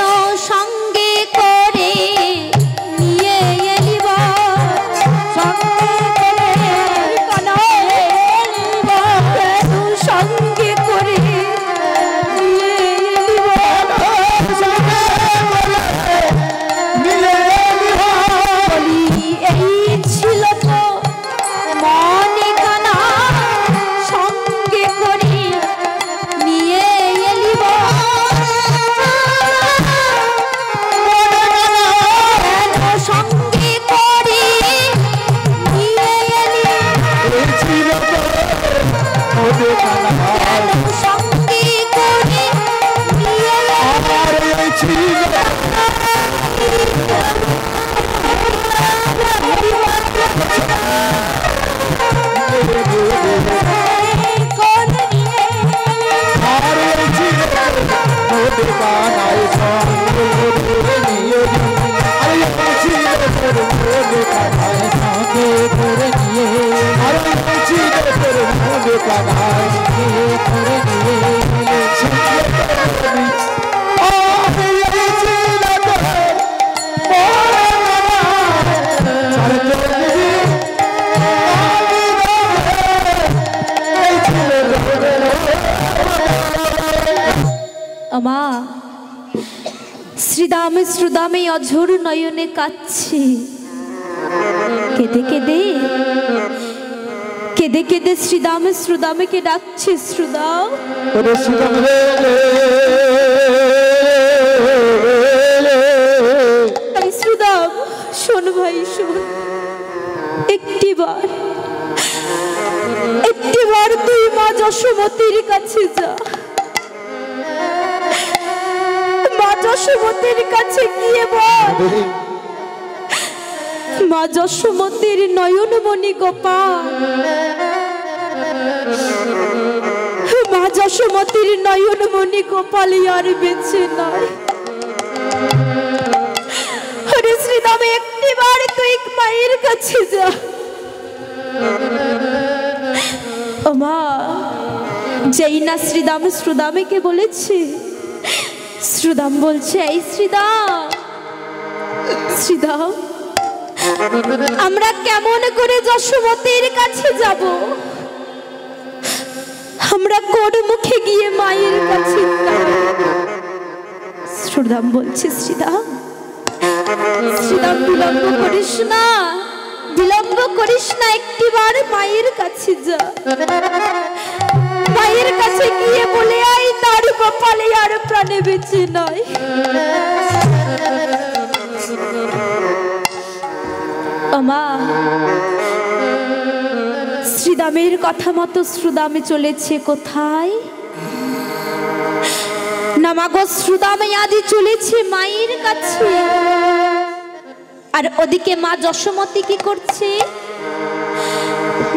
A: সঙ্গে করে নিয়ে এলিব সঙ্গে করে কেন সঙ্গে করে নিয়ে এলিব বলি এই ছিল তো মনে কানা সঙ্গে করে নিয়ে এলিব কেন সঙ্গে করে নিয়ে এলি কেন সঙ্গে করে নিয়ে আমা শ্রীদামে শ্রুদামে অঝোর নয়নে কাচ্ছে কেঁদে কেঁদে কেঁদে কেঁদে শ্রীদামে শ্রুদামেকে ডাকছে শ্রুদাম এই শ্রুদাম শোন ভাই শোন একটিবার তুই মা যশোমতীর কাছে যা মা যশোমতীর কাছে গিয়ে বল মা যশোমতীর নয়নমণি গোপাল মা যশোমতীর নয়নমণি গোপাল আর বেঁচে নাই হরে শ্রীদামে একটিবার তুই মায়ের কাছে যা ও মা যেই না শ্রীদাম শ্রুদামেকে বলেছে শ্রুদাম বলছে এই শ্রীদাম শ্রীদাম আমরা কেমন করে যশোমতীর কাছে যাব আমরা কোন মুখে গিয়ে মায়ের কাছে শ্রুদাম বলছে শ্রীদাম শ্রীদাম বিলম্ব করিস না একটিবার মায়ের কাছে যা মায়ের কাছে গিয়ে বলে আই তার গোপালে আর প্রাণে বেঁচে নয় আমা শ্রীদামের কথা মতো শ্রুদামে চলেছে কোথায় না মাগো শ্রুদামে আদি চলেছে মায়ের কাছে আর ওদিকে মা যশোমতী কি করছে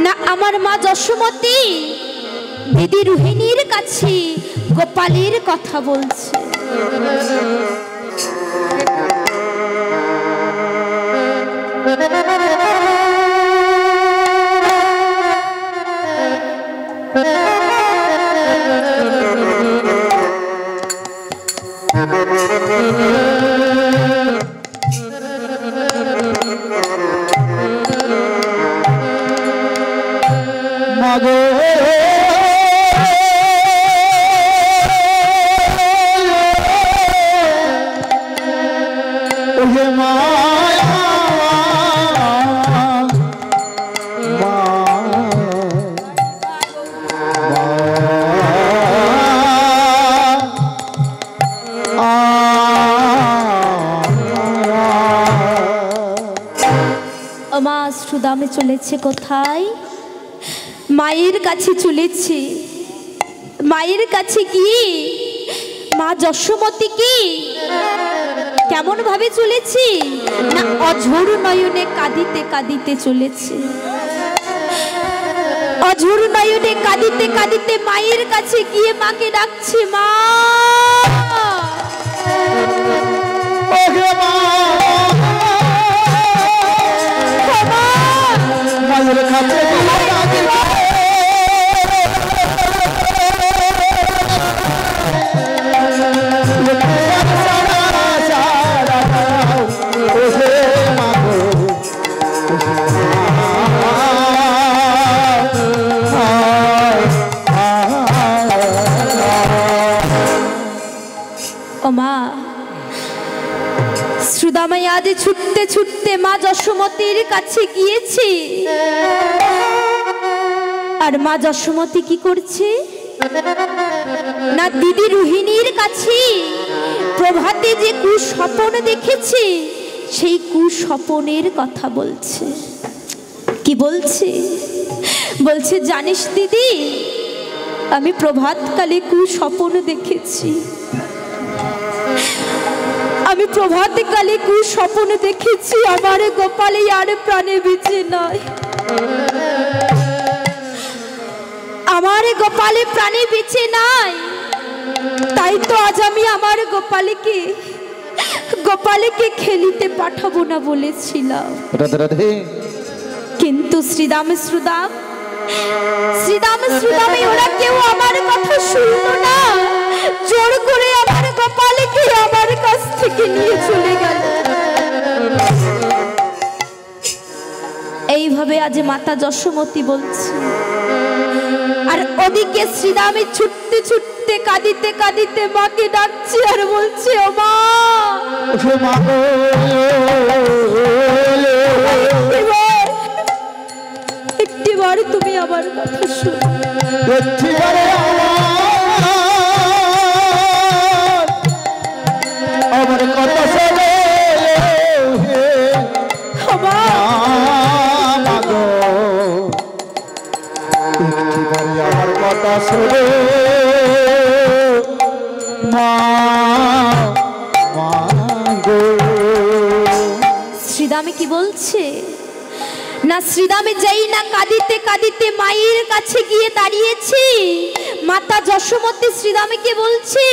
A: না আমার মা যশোমতী দিদি রোহিণীর কাছে গোপালের কথা বলছে
B: মাগো ওহে মায়া
A: মা সুদামে চলেছে কোথায় মায়ের কাছে চলেছে মায়ের কাছে গিয়ে মা যশোমতী কি কেমন ভাবে চলেছি, না অঝোর নয়নে কাঁদিতে কাঁদিতে চলেছে। অঝোর নয়নে কাঁদিতে কাঁদিতে মায়ের কাছে গিয়ে মাকে ডাকছে, মা মা শ্রুদামাই আজ ছুটতে ছুটতে মা যশোমতীর কাছে গিয়েছে। আর মা যশোমতী কি করছে, না দিদি রোহিণীর কাছে প্রভাতে যে কুস্বপ্ন দেখেছে সেই কুস্বপ্নের কথা বলছে। কি বলছে, বলছে জানিস দিদি, আমি প্রভাতকালে কুস্বপ্ন দেখেছি। আমি প্রভাতকালে কুস্বপ্ন দেখেছি, আমার গোপালে আর প্রাণে বেঁচে নয়, আমার গোপালে প্রাণে বেঁচে নাই। তাই তো আজ আমি আমার গোপালকে খেলিতে পাঠাবো না বলেছিলাম। কিন্তু শ্রীদাম ওরা কেউ আমার কথা শুনলো না, জোর করে আমার গোপালকে আমার কাছ থেকে নিয়ে চলে গেল। এইভাবে আজ মাতা যশোমতী বলছে। আর ওদিকে শ্রীদামে ছুটতে ছুটতে কাঁদিতে কাঁদিতে মাকে ডাকছে আর বলছে, ও মা একটিবার তুমি আমার কথা শোনো,
B: আমার কথা শোনো আমার কথা শোনো মা গো।
A: শ্রীদামে কি বলছে, না শ্রীদামে যাই না কাঁদিতে কাঁদিতে মায়ের কাছে গিয়ে দাঁড়িয়েছি। মাতা যশোমতী শ্রীদামকে বলছে,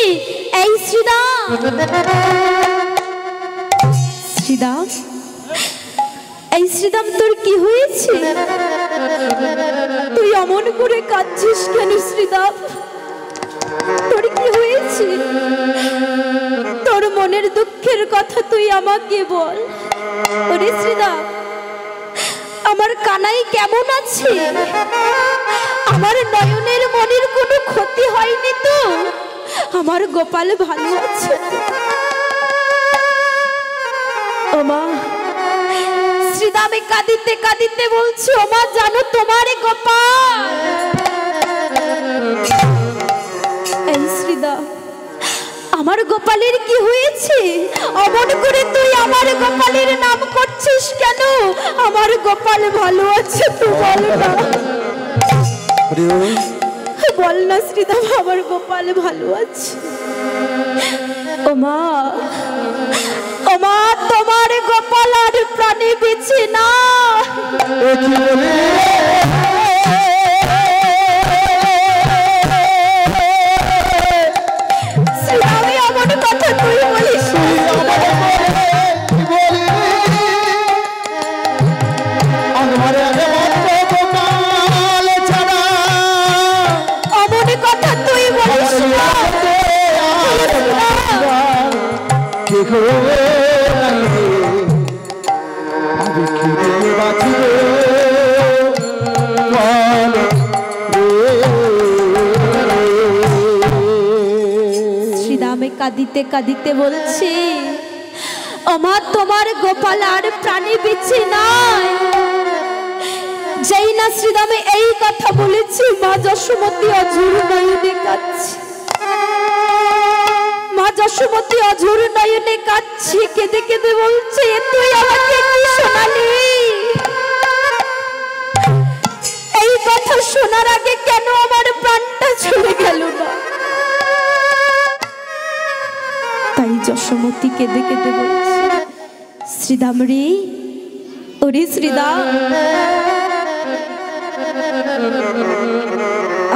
A: এই শ্রীদাম এই শ্রীদাম তোর কি হয়েছে, তুই অমন করে কাঁদছিস কেন শ্রীদাম, তোর কি হয়েছে, তোর মনের দুঃখের কথা তুই আমাকে বল। ওরে শ্রীদাম, আমার কানাই কেমন আছে, আমার নয়নের মনের কোনো ক্ষতি হয়নি তো, আমার গোপাল ভালো আছে। ও মা, শ্রীদামে কাঁদিতে কাঁদিতে বলছি, ও মা জানো তোমার গোপাল, এই শ্রীদাম আমার গোপালের কি হয়েছে, অমন করে তুই আমার গোপালের নাম করছিস কেন, আমার গোপাল ভালো আছে তো বল না, বল না শ্রীদাম আমার গোপাল ভালো আছে। ও মা তোমার গোপাল আর প্রাণে বেঁচে না। শ্রীদামে এমন কথা তুই বলিস, অমন কথা তুই বলিস না। শ্রীদামে কাঁদিতে কাঁদিতে বলছে, আমার তোমার গোপাল আর প্রাণে বেঁচে নাই। যেই না শ্রীদামে এই কথা বলেছে, মা যশোমতী অঝোর নয়নে কাঁদছে। মা যশোমতী অঝোর নয়নে কাঁদছে, কেঁদে কেঁদে বলছে, তুই আমাকে কি শোনালি, এই কথা শোনার আগে কেন আমার প্রাণটা চলে গেল না। সুমতি কেঁদে কেঁদে বলছে, শ্রীদাম রে, ওরে শ্রীদাম,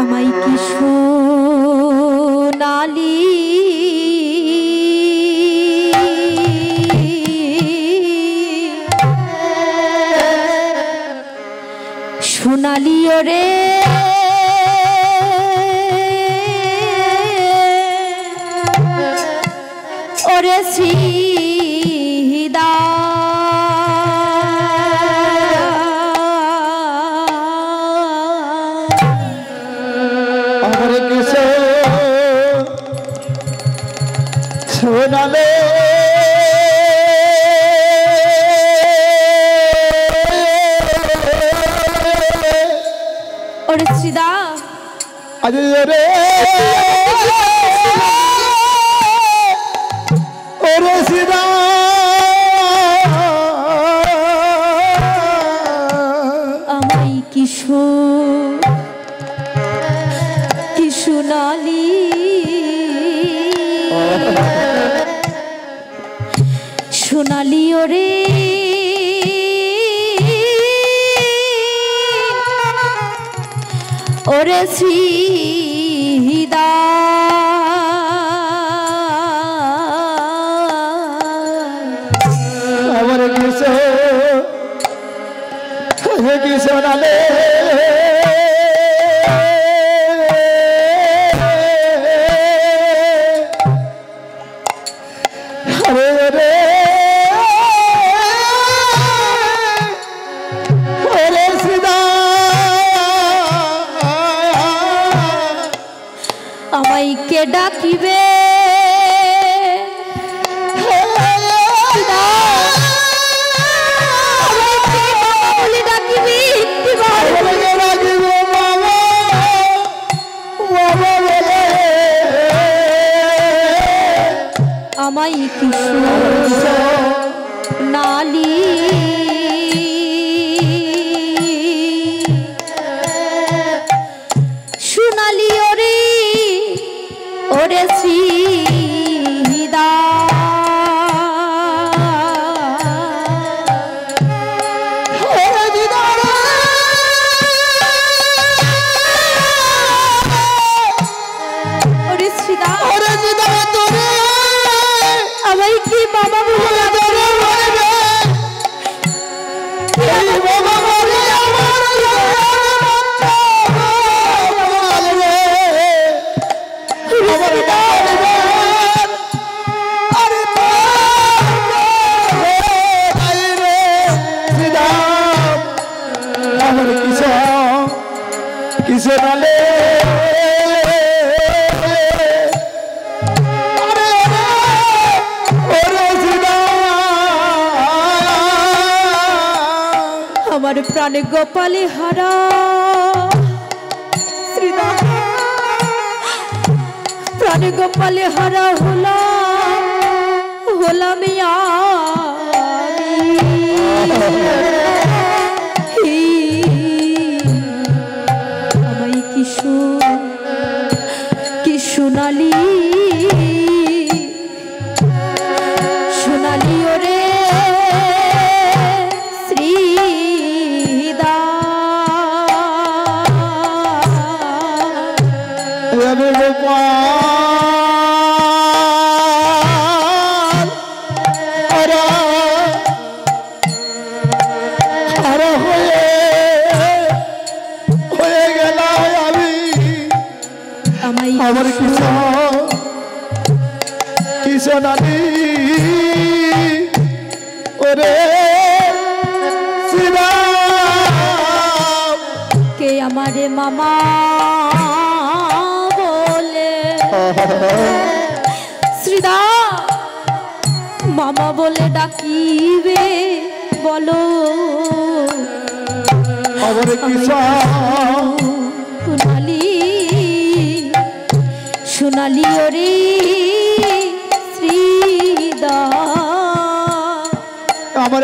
A: আমায় কি সোনালি সোনালি ওরে ওরে শ্রীদা
B: আমার কিসে সোনালে
A: ওরে শ্রীদা
B: আজ রে ওরে শ্রীদা
A: আমায় কি সোনালি সোনালি ওরে ওরে শ্রীদা
B: আমার কিসে কি সোনালে
A: আমায় কে ডাকিবে আমায় কি সোনালি সোনালি ওরে ওরে শ্রীদা ওরে শ্রীদা আমায় কি বাবা বলে
B: কিসে নালে
A: আমার প্রাণে গোপালে হারা শ্রীদা প্রাণে গোপালে হারা হলাম আমায় কি সোনালি সোনালি ওরে শ্রীদা
B: আমার কি সোনালি ওরে শ্রীরাম
A: কে আমারে মামা বলে শ্রীদা মামা বলে ডাকিবে বলো
B: আমার কি
A: সোনালি সোনালি ওরে শ্রীদা
B: আমার